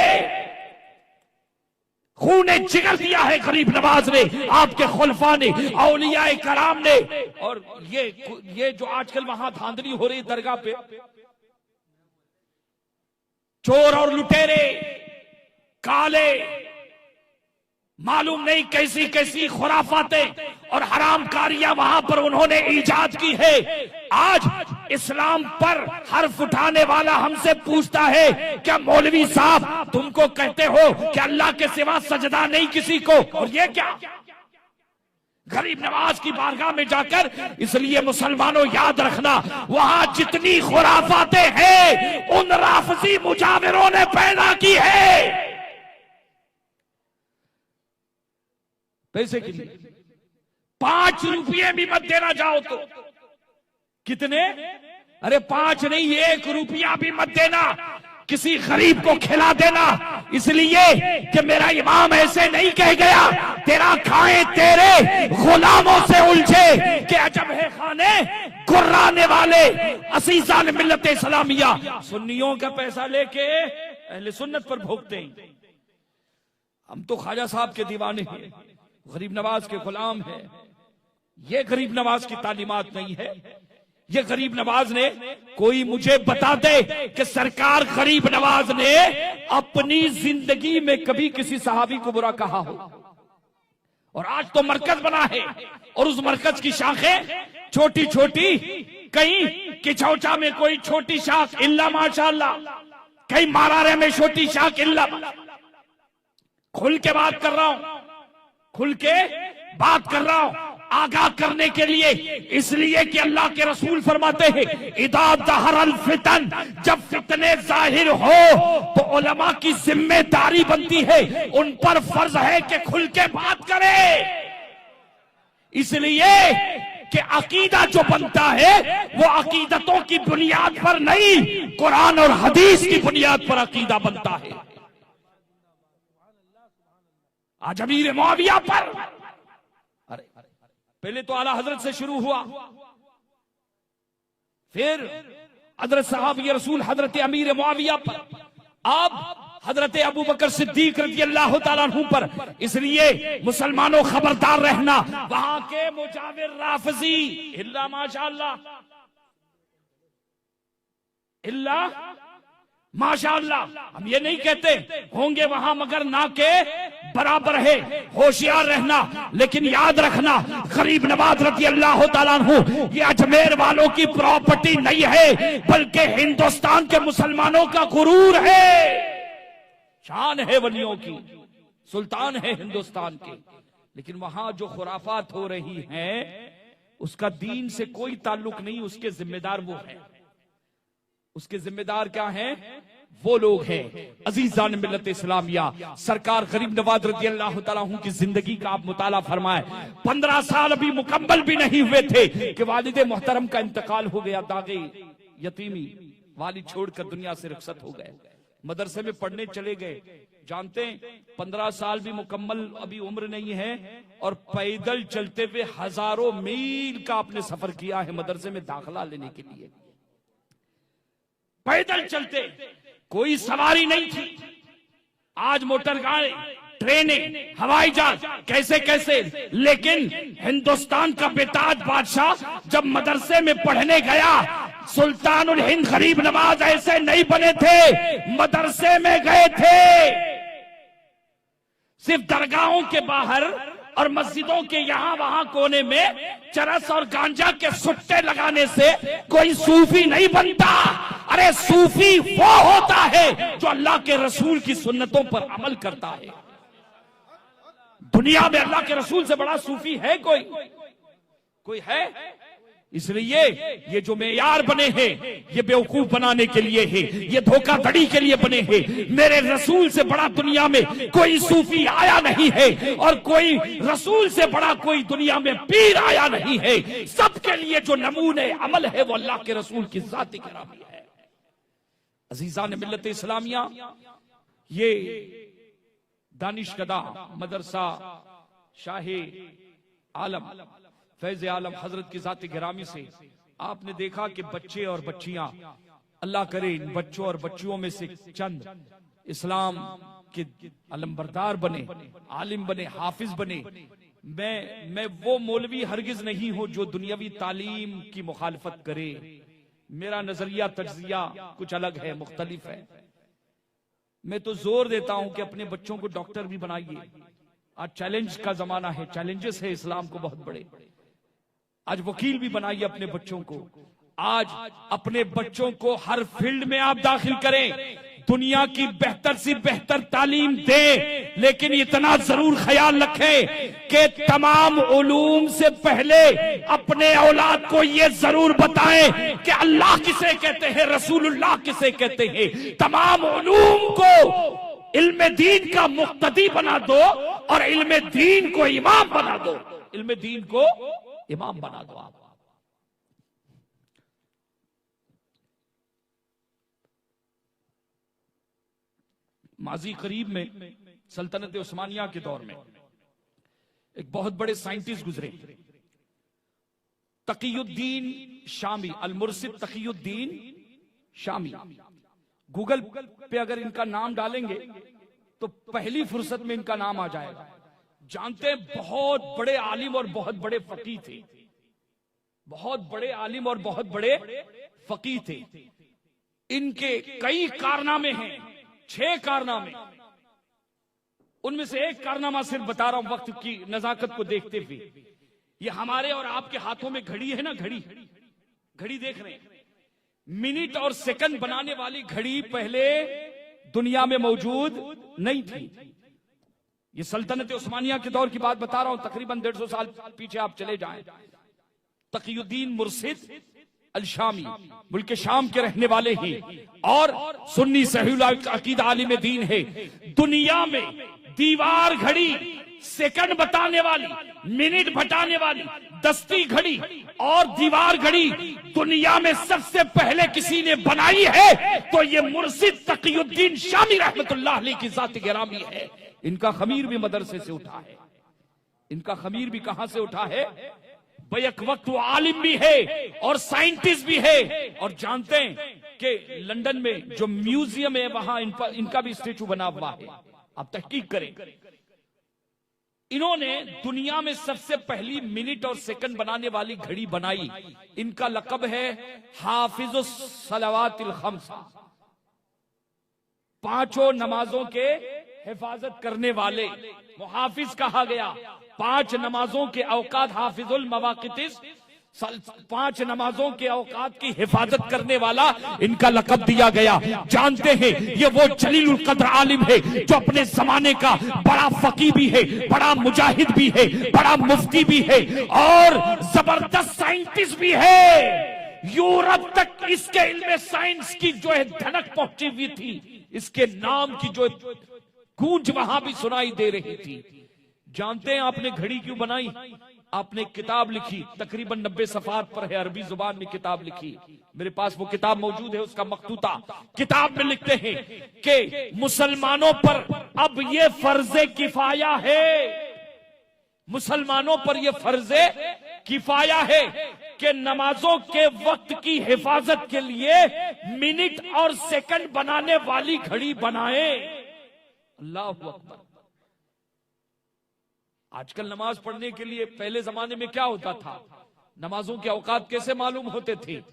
खूने जिगर दिया है गरीब नवाज ने, आपके खुलफा ने, औलियाए कराम ने। और ये जो आजकल वहां धांधली हो रही दरगाह पे, चोर और लुटेरे, काले, मालूम नहीं कैसी कैसी खुराफातें और हरामकारियां वहां पर उन्होंने ईजाद की है। आज इस्लाम पर हर्फ उठाने वाला हमसे पूछता है, क्या मौलवी साहब तुमको कहते हो कि अल्लाह के सिवा सजदा नहीं किसी को? और ये क्या गरीब नवाज की बारगाह में जाकर, इसलिए मुसलमानों याद रखना, वहां जितनी खुराफातें हैं उन राफजी मुजाविरों ने पैदा की है। पैसे के लिए 5 रुपये भी मत देना जाओ तो। कितने? अरे 5 नहीं, 1 रुपया भी मत देना, किसी गरीब को खिला देना, इसलिए कि मेरा इमाम ऐसे नहीं कह गया, तेरा खाए तेरे गुलामों से उलझे कि अजब है खाने कुर्राने वाले। असीसान मिल्लत इस्लामिया, सुन्नियों का पैसा लेके अहले सुन्नत पर भोगते हैं। हम तो ख्वाजा साहब के दीवाने हैं, गरीब नवाज के गुलाम है। ये गरीब नवाज की तालीमात नहीं है। ये गरीब नवाज ने, कोई मुझे बता दे कि सरकार गरीब नवाज ने अपनी जिंदगी में कभी किसी सहाबी को बुरा कहा हो? और आज तो मरकज बना है और उस मरकज की शाखें छोटी छोटी, कहीं किचौचा में कोई छोटी शाख इल्ला माशाअल्लाह, कहीं मारारे में छोटी शाख इल्ला। खुल के बात कर रहा हूं, खुल के बात कर रहा हूं, आगाह करने के लिए, इसलिए कि अल्लाह के रसूल फरमाते हैं इदा ज़हरल फितन, जब फितने जाहिर हो तो उलमा की जिम्मेदारी बनती है, उन पर फर्ज है कि खुल के बात करें। इसलिए कि अकीदा जो बनता है वो अकीदतों की बुनियाद पर नहीं, कुरान और हदीस की बुनियाद पर अकीदा बनता है। आज अमीर मुआविया पर, पहले तो आला हजरत से शुरू हुआ, फिर हजरत साहब रसूल हजरत अमीर मुआविया पर, अब हजरत अबू बकर सिद्दीक रज़ी अल्लाह तआला अन्हु पर। इसलिए मुसलमानों खबरदार रहना, वहां के मुजाविर राफजी इल्ला माशाअल्लाह, इल्ला माशाअल्लाह, हम ये नहीं कहते होंगे वहां मगर ना के बराबर है, होशियार रहना। लेकिन याद रखना गरीब नवाज रज़ी अल्लाह तआला अन्हु ये अजमेर वालों की प्रॉपर्टी नहीं है, बल्कि हिंदुस्तान के मुसलमानों का गुरूर है, शान है वलियों की, सुल्तान है हिंदुस्तान के। लेकिन वहां जो खुराफात हो रही हैं उसका दीन से कोई ताल्लुक नहीं, उसके जिम्मेदार वो हैं। उसके जिम्मेदार क्या हैं? वो लोग हैं अजीजान मिल्लत इस्लामिया। सरकार गरीब नवाज रज़ी अल्लाह तआला अन्हु की जिंदगी का आप मुताला फरमाए, 15 साल अभी मुकम्मल भी नहीं हुए थे कि वालिद मोहतरम का इंतकाल हो गया, दागे यतीमी, वालिद छोड़कर दुनिया से रुखसत हो गए, मदरसे में पढ़ने चले गए। जानते हैं 15 साल भी मुकम्मल अभी उम्र नहीं है और पैदल चलते हुए हजारों मील का आपने सफर किया है मदरसे में दाखिला लेने के लिए, पैदल चलते, कोई सवारी नहीं थी। आज मोटर गाड़ी, ट्रेनें, हवाई जहाज, कैसे कैसे। लेकिन हिंदुस्तान का बेताज बादशाह जब मदरसे में पढ़ने गया, सुल्तानुल हिंद गरीब नवाज ऐसे नहीं बने थे, मदरसे में गए थे। सिर्फ दरगाहों के बाहर और मस्जिदों के यहां वहां कोने में चरस और गांजा के सुट्टे लगाने से कोई सूफी नहीं बनता। अरे सूफी वो होता है जो अल्लाह के रसूल की सुन्नतों पर अमल करता है। दुनिया में अल्लाह के रसूल से बड़ा सूफी है कोई है? इसलिए ये जो मेयार बने हैं ये बेवकूफ बनाने के लिए है, ये धोखाधड़ी के लिए बने हैं। मेरे रसूल से बड़ा दुनिया में कोई सूफी आया नहीं है और कोई रसूल से बड़ा कोई दुनिया में पीर आया नहीं है। सबके लिए जो नमूने अमल है वो अल्लाह के रसूल की जाती गिरामी है। अजीजान मिल्लत इस्लामिया, ये दानिशकदा मदरसा शाहे आलम फैज़ आलम हजरत की जाती गिरामी से आपने देखा कि बच्चे और बच्चियां, अल्लाह करे इन बच्चों और बच्चियों में से चंद इस्लाम के अलमबरदार बने, आलिम बने, हाफिज बने। मैं वो मौलवी हरगिज नहीं हूं जो दुनियावी तालीम की मुखालफत करे। मेरा नजरिया तज्जिया कुछ अलग है, मुख्तलिफ है। मैं तो जोर देता हूं कि अपने बच्चों को डॉक्टर भी बनाइए। आज चैलेंज का जमाना है, चैलेंजेस है इस्लाम को बहुत बड़े। आज वकील भी बनाइए अपने बच्चों को। आज अपने बच्चों को हर फील्ड में आप दाखिल करें, दुनिया की बेहतर से बेहतर तालीम दें। लेकिन इतना जरूर ख्याल रखें कि तमाम उलूम से पहले अपने औलाद को ये जरूर बताएं कि अल्लाह किसे कहते हैं, रसूलुल्लाह किसे कहते हैं। तमाम उलूम को इल्म दीन का मुक्तदी बना दो और इल्म दीन को इमाम बना दो, इल्म दीन को इमाम बना दो आप। माजी करीब में सल्तनत उस्मानिया के दौर में एक बहुत बड़े साइंटिस्ट गुजरे, तकीयुद्दीन शामी, अल मुर्शिद तकीयुद्दीन शामी। गूगल पे अगर इनका नाम डालेंगे तो पहली फुर्सत में इनका नाम आ जाएगा। जानते हैं बहुत बड़े आलिम और बहुत बड़े फकीह थे, बहुत बड़े आलिम और बहुत बड़े फकीह थे। इनके कई कारनामे हैं, 6 कारनामे। उनमें से एक कारनामा सिर्फ बता रहा हूं वक्त की नजाकत को देखते हुए। ये हमारे और आपके हाथों में घड़ी है ना, घड़ी देख रहे हैं। मिनट और सेकंड बनाने वाली घड़ी पहले दुनिया में मौजूद नहीं थी। ये सल्तनत उस्मानिया के दौर की बात बता रहा हूं, तकरीबन 150 साल पीछे आप चले जाएं। तकीयुद्दीन मुर्शिद अल शामी मुल्क शाम के रहने वाले हैं और सुन्नी सहीहुल अकीदा आलिम दीन है। दुनिया में दीवार घड़ी, सेकंड बताने वाली, मिनट बताने वाली दस्ती घड़ी और दीवार घड़ी दुनिया में सबसे पहले किसी ने बनाई है तो ये मुर्शिद तकीयुद्दीन शामी रहमतुल्लाह अलैह की जात गिरामी है। इनका खमीर भी मदरसे से उठा है। इनका खमीर भी कहां से उठा है? बैक वक्त वो आलिम भी है और साइंटिस्ट भी है। और जानते हैं कि लंदन में जो म्यूजियम है वहां इनका भी स्टेचू बना हुआ है। आप तहकीक करें। इन्होंने दुनिया में सबसे पहली मिनट और सेकंड बनाने वाली घड़ी बनाई। इनका लक़ब है हाफिजुस सलावातिल खम्सा, 5 नमाजों के हिफाजत करने वाले मुहाफिज कहा गया। 5 नमाजों के औकात, हाफिजुल मवाक़ितिस, 5 नमाजों के औकात की हिफाजत करने वाला इनका लक़ब दिया गया। जानते हैं ये वो जलीलुल कद्र आलिम है जो अपने जमाने का बड़ा फकीह भी है, बड़ा मुजाहिद भी है, बड़ा मुफ्ती भी है और जबरदस्त साइंटिस्ट भी है। यूरोप तक इसके इल्म साइंस की जो है धनक पहुंची हुई थी, इसके नाम की जो गूंज वहां भी सुनाई दे रही थी। जानते हैं आपने घड़ी क्यों बनाई? आपने किताब लिखी, तकरीबन 90 सफ़हात पर है, अरबी जुबान में किताब लिखी। मेरे पास वो किताब मौजूद है, उसका मखतूता। किताब में लिखते हैं कि मुसलमानों पर अब ये फर्जे किफाया है, मुसलमानों पर यह फर्जे किफाया है कि नमाजों के वक्त की हिफाजत के लिए मिनट और सेकंड बनाने वाली घड़ी बनाए। अल्लाह अकबर। आजकल नमाज पढ़ने के लिए पहले जमाने में क्या होता था? नमाजों के औकात कैसे मालूम होते थे?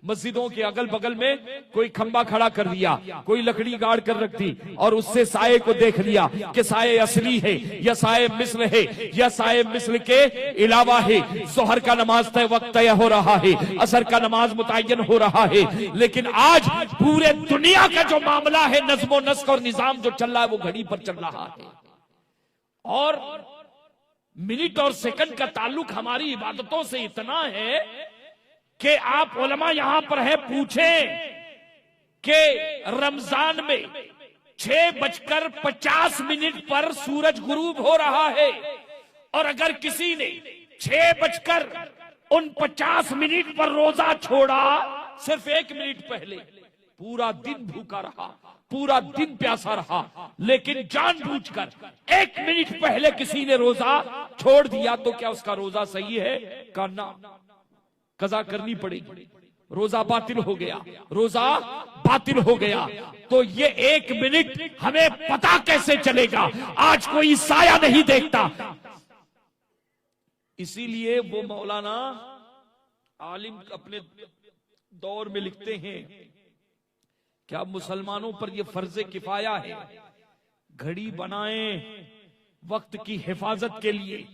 मस्जिदों के अगल बगल में कोई खंबा खड़ा कर दिया, कोई लकड़ी गाड़ कर रख दी और उससे साये को देख लिया कि साये असली है या साये मिस्ल है या साये मिस्ल के अलावा है। जोहर का नमाज तय वक्त तय हो रहा है, असर का नमाज मुतय्यन हो रहा है। लेकिन आज पूरे दुनिया का जो मामला है, नज़्म व नस्क और निजाम जो चल रहा है, वो घड़ी पर चल रहा है। और मिनट और सेकंड का ताल्लुक हमारी इबादतों से इतना है कि आप उलमा यहां पर है, पूछें कि रमजान में 6:50 पर सूरज गुरूब हो रहा है और अगर किसी ने 6:49 पर रोजा छोड़ा, सिर्फ 1 मिनट पहले, पूरा दिन भूखा रहा, पूरा दिन प्यासा रहा, लेकिन जानबूझकर 1 मिनट पहले किसी ने रोजा छोड़ दिया, तो क्या उसका रोजा सही है? करना कज़ा करनी पड़ेगी। रोजा बातिल हो गया, रोजा बातिल हो गया। तो ये 1 मिनट हमें पता कैसे चलेगा? आज कोई साया नहीं देखता। इसीलिए वो मौलाना आलिम अपने दौर में लिखते हैं क्या मुसलमानों पर यह फर्ज किफाया है, घड़ी बनाएं वक्त की हिफाजत के लिए,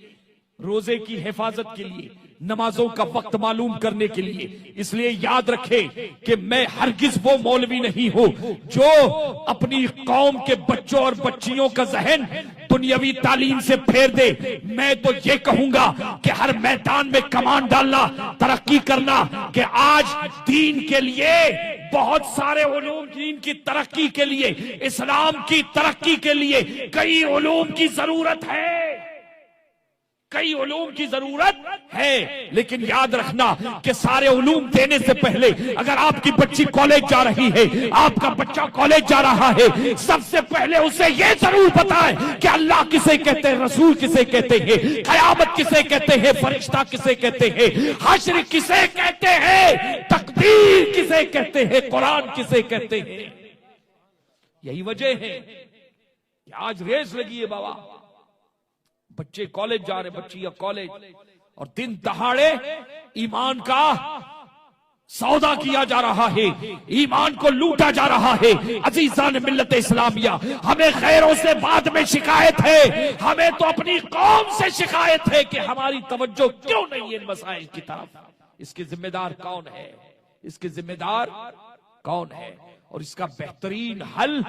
रोजे की हिफाजत के लिए, नमाजों का वक्त मालूम करने के लिए। इसलिए याद रखें कि मैं हरगिज वो मौलवी नहीं हूं जो अपनी कौम के बच्चों और बच्चियों का जहन दुनियावी तालीम से फेर दे। मैं तो ये कहूंगा कि हर मैदान में कमान डालना, तरक्की करना, कि आज दीन के लिए बहुत सारे उलूम, दीन की तरक्की के लिए, इस्लाम की तरक्की के लिए कई उलूम की जरूरत है, कई उलूम की जरूरत है। लेकिन याद रखना कि सारे उलूम देने से पहले अगर आपकी बच्ची कॉलेज जा रही है, आपका बच्चा कॉलेज जा रहा है, सबसे पहले उसे यह जरूर बताएं कि अल्लाह किसे कहते हैं, रसूल किसे कहते हैं, कयामत किसे कहते हैं, फरिश्ता किसे कहते हैं, हश्र किसे कहते हैं, तकदीर किसे कहते हैं, कुरान किसे कहते हैं। यही वजह है कि आज रेस लगी है बाबा, बच्चे कॉलेज जा रहे, बच्चियां कॉलेज, और दिन दहाड़े ईमान का सौदा किया जा रहा है, ईमान को लूटा जा रहा है। अजीजान मिल्लत इस्लामिया, हमें गैरों से बाद में शिकायत है, हमें तो अपनी कौम से शिकायत है कि हमारी तवज्जो क्यों नहीं है इन मसाइल की तरफ। इसके जिम्मेदार कौन है? इसके जिम्मेदार कौन है? और इसका बेहतरीन हल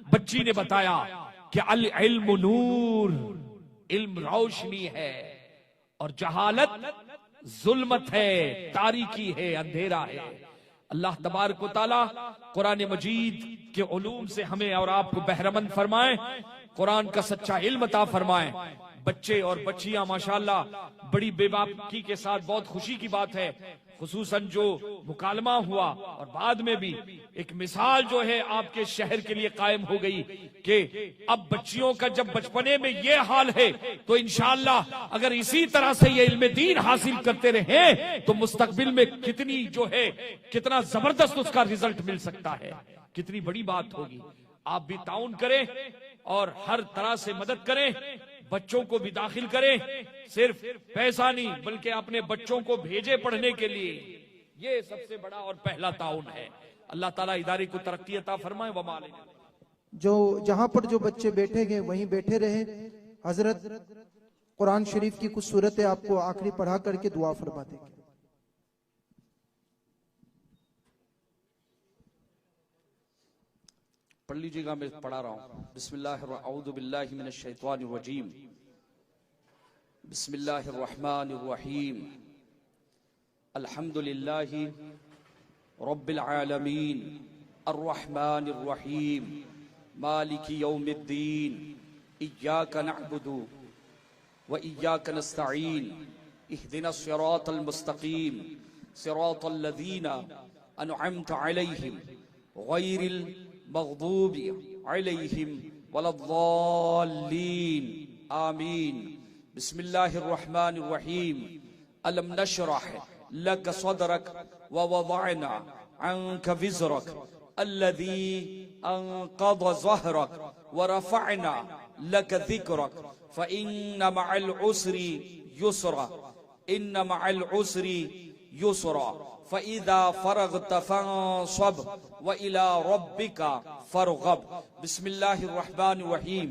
बच्ची ने बताया कि अल इल्म नूर, इल्म रोशनी है और जहालत जुल्मत है, तारीकी है, अंधेरा है। अल्लाह तबारक व तआला कुरान मजीद के उलूम से हमें और आपको बहरमंद फरमाए, कुरान का सच्चा इल्म अता फरमाए। बच्चे और बच्चियां माशाअल्लाह बड़ी बेबाकी के साथ, बहुत खुशी की बात है, खुसूसन जो मुकालमा हुआ और बाद में भी एक मिसाल जो है आपके शहर के लिए कायम हो गई कि अब बच्चियों का जब बचपने में ये हाल है तो इंशाअल्लाह अगर इसी तरह से ये इल्म दीन हासिल करते रहे तो मुस्तकबिल में कितनी जो है, कितना जबरदस्त उसका रिजल्ट मिल सकता है, कितनी बड़ी बात होगी। आप भी ताउन करें और हर तरह से मदद करें, बच्चों को भी दाखिल करें, सिर्फ पैसा नहीं बल्कि अपने बच्चों को भेजे पढ़ने के लिए, ये सबसे बड़ा और पहला ताउन है। अल्लाह ताला इदारे को तरक्की अता फरमाए। व माले जो जहां पर जो बच्चे बैठे गए वहीं बैठे रहे। हजरत कुरान शरीफ की कुछ सूरतें आपको आखिरी पढ़ा करके दुआ फरमा देंगे। पढ़ लीजिएगा, मैं पढ़ा रहा हूं। बिस्मिल्लाहिर्रहमानिर्रहीम, बिस्मिल्लाहिर्रहमानिर्रहीम, अल्हम्दुलिल्लाहि रब्बिल आलमीन, अर्रहमानिर्रहीम, मालिकी यौमिद्दीन, इय्याका नअबुदु व इय्याका नस्तईन, इहदिनस सिरातल मुस्तकीम, सिरातल लज़ीना अनअमत अलैहिम गैरिल मग़दूबि अलैहिम वलद्दाल्लीन, आमीन। बिस्मिल्लाहिर्रहमानिर्रहीम, अलम नशरह लक सदरक व वदअना अन्क विज़रक अल्लज़ी अन्क़ज़ ज़हरक व रफ़अना लक ज़िक्रक फ़इन्न मअल उसरि युस्रा, इन्न मअल उसरि युस्रा, फ़इज़ा फ़रग़त फ़ंसब व इला रब्बिका फ़रग़ब। बिस्मिल्लाहिर्रहमानिर्रहीम,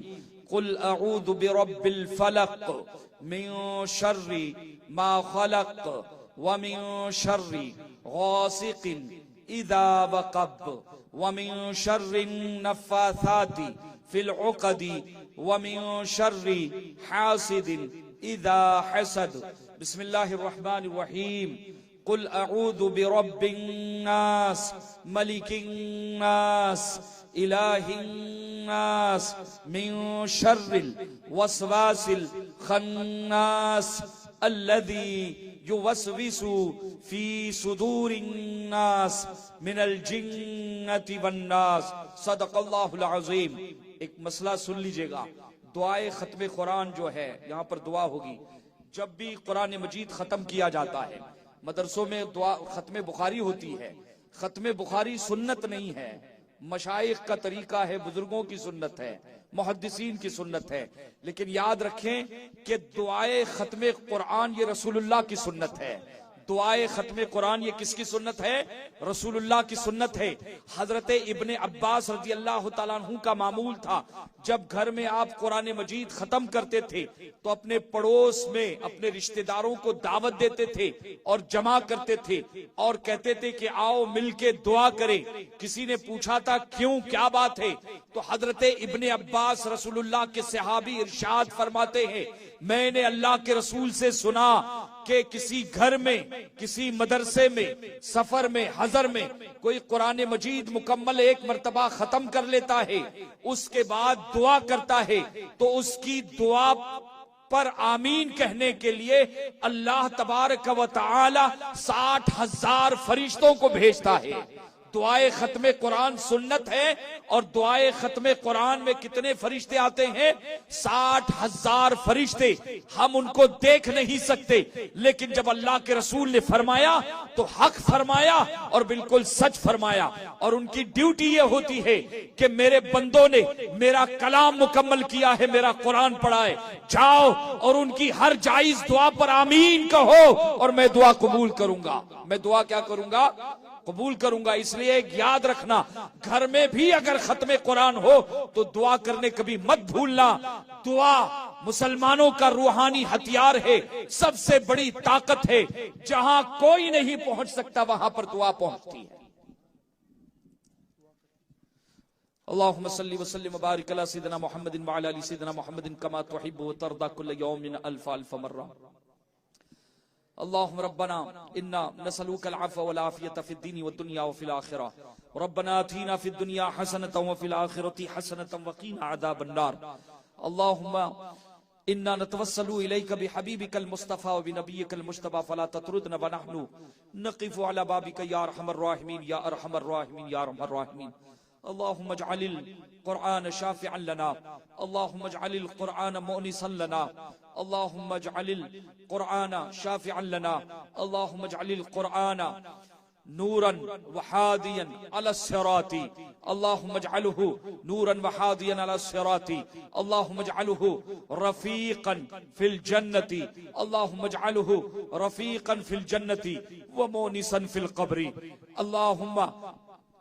क़ुल अऊज़ु बिरब्बिल फ़लक़ मिन शर्रि मा ख़लक़ व मिन शर्रि गासिक़िन इज़ा वक़ब व मिन शर्रि नफ़्फ़ाथाति फ़िल उक़दि व मिन शर्रि हासिदिन इज़ा हसद। बिस्मिल्लाहिर्रहमानिर्रहीम, क़ुल अऊज़ु बिरब्बिन नास मलिकिन नास इलाहिन नास मिन शर्रिल वस्वासिल खन्नास अल्लज़ी युवस्विसु फी सुदूरिन नास मिनल जिन्नति वन्नास। सदक़ल्लाहुल अज़ीम। एक मसला सुन लीजिएगा, दुआए खत्म कुरान जो है, यहाँ पर दुआ होगी जब भी कुरान मजीद खत्म किया जाता है। मदरसों में दुआ खत्म बुखारी होती है। खत्म बुखारी सुन्नत नहीं है, मशाइख का तरीका है, बुजुर्गों की सुन्नत है, मुहद्दिसीन की सुन्नत है। लेकिन याद रखें कि दुआए खत्म कुरान ये रसूलुल्लाह की सुन्नत है। दुआए खत्म कुरान ये किसकी सुन्नत है? रसूलुल्लाह की सुन्नत है। हजरत इब्ने अब्बास रज़ी अल्लाह तआला अन्हु का मामूल था, जब घर में आप कुरान मजीद खत्म करते थे तो अपने पड़ोस में अपने रिश्तेदारों को दावत देते थे और जमा करते थे और कहते थे कि आओ मिलके दुआ करें। किसी ने पूछा था क्यों, क्या बात है? तो हजरत इब्ने अब्बास रसूलुल्लाह के सहाबी इरशाद फरमाते हैं, मैंने अल्लाह के रसूल से सुना कि किसी घर में, किसी मदरसे में, सफर में, हजर में कोई कुरान मजीद मुकम्मल एक मर्तबा खत्म कर लेता है, उसके बाद दुआ करता है तो उसकी दुआ पर आमीन कहने के लिए अल्लाह तबारक व तआला 60,000 फरिश्तों को भेजता है। दुआए खत्मे कुरान सुन्नत है, और दुआए खत्मे कुरान में कितने फरिश्ते आते हैं? 60,000 फरिश्ते। हम उनको देख नहीं सकते, लेकिन जब अल्लाह के रसूल ने फरमाया तो हक फरमाया और बिल्कुल सच फरमाया। और उनकी ड्यूटी ये होती है कि मेरे बंदों ने मेरा कलाम मुकम्मल किया है, मेरा कुरान पढ़ा है, जाओ और उनकी हर जायज दुआ पर आमीन कहो और मैं दुआ कबूल करूंगा। मैं दुआ क्या करूंगा? कबूल करूंगा। इसलिए याद रखना, घर में भी अगर खत्मे कुरान हो तो दुआ करने कभी मत भूलना। दुआ मुसलमानों का रूहानी हथियार है, सबसे बड़ी ताकत है। जहां कोई नहीं पहुंच सकता वहां पर दुआ पहुंचती है। अल्लाहुम्मा सल्ली व सल्लिम व बारिक अला सय्यिदिना मुहम्मदिन व अला आलि सय्यिदिना मुहम्मदिन कमा तुहिब्बु व तर्दा कुल्ल यौमिन अल्फ अल्फ मर्रा। अल्लाहुम्मा रब्बना इन्ना नसअलुकल अफ़्व वल आफ़ियत फ़िद दीनि वद दुनिया व फ़िल आख़िरह रब्बना आतीना फ़िद दुनिया हसनतन व फ़िल आख़िरति हसनतन व क़ीना अज़ाबन नार। अल्लाहुम्मा इन्ना नतवस्सलु इलैका बिहबीबिकल मुस्तफ़ा व बिनबिय्यिकल मुज्तबा फला ततरुदना व नहनु नक़िफ़ु अला बाबिका या अरहमर राहिमीन या अरहमर राहिमीन या अरहमर राहिमीन। अल्लाहुम्मा इजअलिल कुरआन शाफ़िअन लना, अल्लाहुम्मा इजअलिल कुरआन मुअनिसन लना, अल्लाहुम्मा इजअलिल कुरआन शाफ़िअन लना, अल्लाहुम्मा इजअलिल कुरआन नूरन व हादियन अला सिराती, अल्लाहुम्मा इजअलहु नूरन व हादियन अला सिराती, अल्लाहुम्मा इजअलहु रफ़ीक़न फ़िल जन्नती, अल्लाहुम्मा इजअलहु रफ़ीक़न फ़िल जन्नती व मुनिसन फ़िल क़ब्री। अल्लाहुम्मा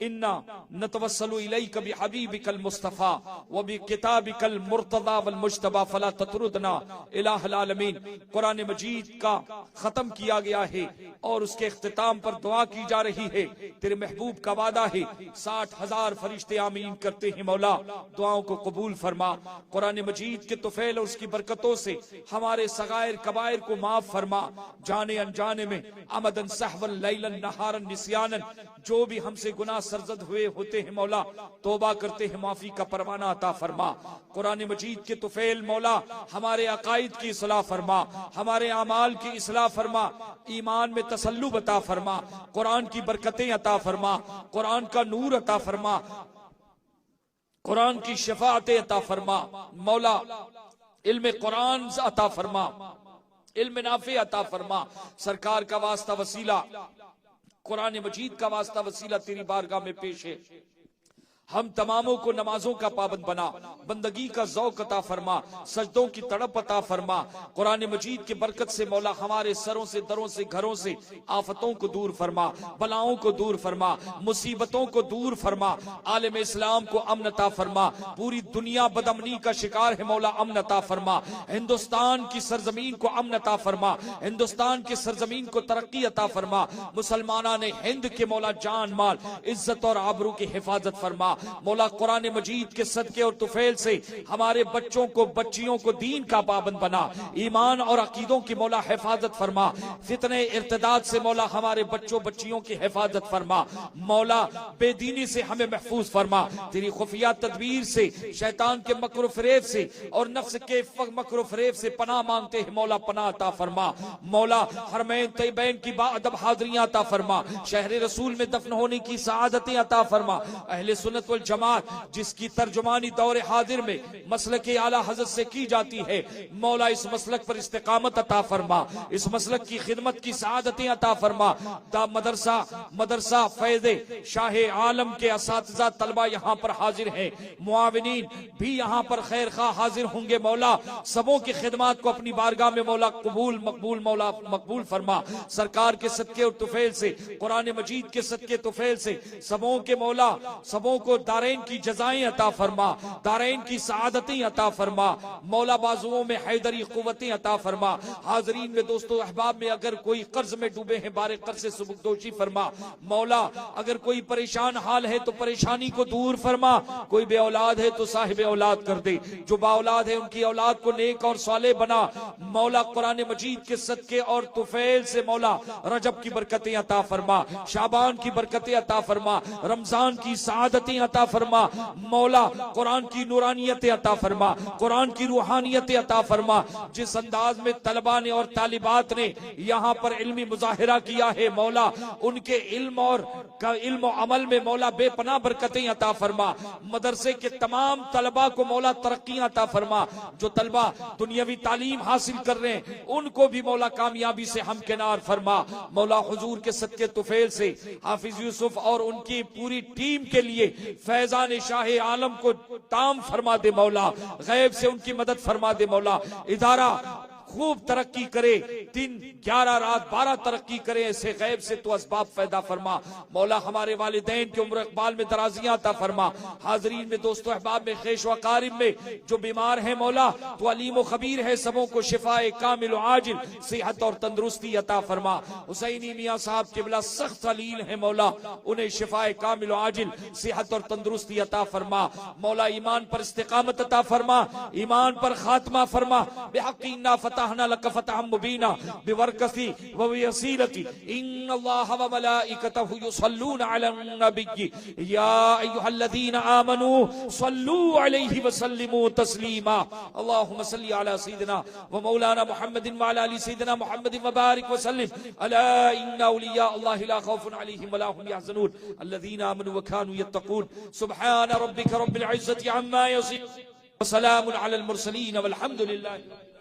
इन्ना नतवस्सलु इलैका बिहबीबिकल मुस्तफ़ा व बिकिताबिकल मुर्तज़ा वल मुज्तबा फला ततरुदना इलाहल आलमीन। कुरान मजीद का खत्म किया गया है और उसके इख्तिताम पर दुआ की जा रही है। तेरे महबूब का वादा है 60,000 फरिश्ते आमीन करते हैं। मौला दुआओं को कबूल फरमा। कुरान मजीद के तुफैल और उसकी बरकतों से हमारे सगायर कबायर को माफ फरमा। जाने अनजाने में अमदन सहवन लैलन नहारन निस्यानन जो भी हमसे गुनाह सरजद हुए होते हैं मौला, तौबा करते हैं, माफी का परवाना अता फरमा। कुरान मजीद के तुफैल मौला हमारे अकायद की इस्लाह फरमा, हमारे अमाल की इस्लाह फरमा, ईमान में तसल्लुब अता फरमा, कुरान की बरकतें अता फरमा, कुरान का नूर अता फरमा, कुरान की शफाअतें अता फरमा। मौला इल्म कुरान अता फरमा, इल्म नाफे अता फरमा। सरकार का वास्ता वसीला, कुरान मजीद का वास्ता वसीला तेरी बारगाह में पेश है। हम तमामों को नमाजों का पाबंद बना, बंदगी का ज़ौक़ अता फरमा, सजदों की तड़प अता फरमा। कुरान मजीद की बरकत से मौला हमारे सरों से, दरों से, घरों से आफतों को दूर फरमा, बलाओं को दूर फरमा, मुसीबतों को दूर फरमा। आलम इस्लाम को अमन अता फरमा। पूरी दुनिया बदअमनी का शिकार है मौला, अमन अता फरमा। हिंदुस्तान की सरजमीन को अमन अता फरमा, हिंदुस्तान की सरजमीन को तरक्की अता फरमा। मुसलमाना ने हिंद के मौला जान माल, इज्जत और आबरू की हिफाजत फरमा। मौला कुरान मजीद के सदके और तुफैल से हमारे बच्चों को, बच्चियों को दीन का पाबंद बना, ईमान और अकीदों की मौला हिफाजत फरमा। फितने इर्तिदाद से मौला हमारे बच्चों बच्चियों की हिफाजत फरमा। मौला बेदीनी से हमें महफूज फरमा। तेरी खुफिया तदबीर से, शैतान के मकर फरेब से और नफ्स के मकर फरेब से पनाह मांगते हैं मौला, पनाह अता फरमा। मौला हरमैन तैयबैन की बाअदब हाज़िरियां अता फरमा। शहर रसूल में दफन होने की सआदतें अता फरमा। अहले सुन्नत वल जमात जिसकी तर्जुमानी दौरे हाजिर में मसलक आला हज़रत से की जाती है, मौला इस मसलक पर इस्तिकामत अता फरमा, इस मसलक की खिदमत की सआदतें अता फरमा। दा मदरसा फैज़े शाह आलम के असातिज़ा तलबा यहाँ पर हाजिर हैं, मुआविनीन भी यहाँ पर खैर खा हाजिर होंगे। मौला सबों की खिदमत को अपनी बारगाह में मौला कबूल मकबूल मौला मकबूल फरमा। सरकार के सदके और तुफैल से, कुरान मजीद के सदके तुफैल से सबों के मौला, सबों को दारैन की जज़ाएं अता फरमा, दारैन की सआदतें अता फरमा। मौला बाजुओं में हैदरी कुव्वतें अता फरमा। हाजरीन में, दोस्तों अहबाब में अगर कोई कर्ज में डूबे हैं, बारे कर्ज से सुबुकदोशी फरमा। मौला अगर कोई परेशान हाल है तो परेशानी को दूर फरमा। कोई बे औलाद है तो साहिब औलाद कर दे, जो बा औलाद है उनकी औलाद को नेक और साले बना। मौला कुरान मजीद के सदके और तुफैल से मौला रजब की बरकतें अता फरमा, शाबान की बरकतें अता फरमा, रमजान की सआदतें अता फरमा। मौला कुरान की नूरानियत अता फरमा, कुरान की रूहानियत अता फरमा। जिस अंदाज में तलबा ने और तालिबात ने यहाँ पर इल्मी मुजाहिरा किया है मौला, उनके इल्म और अमल में मौला बेपनाह बरकतें अता फरमा। मदरसे के तमाम तलबा को मौला तरक्कियां अता फरमा। जो तलबा दुनियावी तालीम हासिल कर रहे हैं उनको भी मौला कामयाबी से हमकिनार फरमा। मौला हुजूर के सदके तुफैल से हाफिज यूसुफ और उनकी पूरी टीम के लिए फैजान शाह आलम को ताम फरमा दे मौला, गैब से उनकी मदद फरमा दे मौला। इदारा खूब तरक्की करे, 3, 11 रात 12 तरक्की करे, ऐसे गैब से तो असबाब पैदा फरमा। मौला हमारे वालिदैन की उम्र इकबाल में दराजियां अता फरमा। हाजरीन में, दोस्तों अहबाब में, खेश व कारिब में जो बीमार है मौला तो अलीम व खबीर है, सबों को शिफाए कामिल व आजिल सेहत और तंदुरुस्ती अता फरमा। हुसैनी मियाँ साहब किबला सख्त अलील है मौला, उन्हें शिफाए कामिल व आजिल सेहत और तंदुरुस्ती अता फरमा। मौला ईमान पर इस्तिकामत अता फरमा, ईमान पर खात्मा फरमा। बेहक़ इन्ना फतहना लक फतहम मुबीना बिबरकती व बिवसीलती इन्नल्लाह व मलाइकतहु युसल्लूना अलन नबी या अय्युहल्लज़ीना आमनू सल्लू अलैहि व सल्लिमू तस्लीमा। अल्लाहुम्मा सल्लि अला सय्यिदिना व मौलाना मुहम्मदिन व अला आलि सय्यिदिना मुहम्मदिन व बारिक व सल्लिम अला इन्ना औलिया अल्लाहि ला खौफुन अलैहिम व ला हुम यहज़नून अल्लज़ीना आमनू व कानू यत्तक़ून। सुब्हान रब्बिका रब्बिल इज़्ज़ति अम्मा यसिफून व सलामुन अलल मुरसलीन वल्हम्दुलिल्लाहि।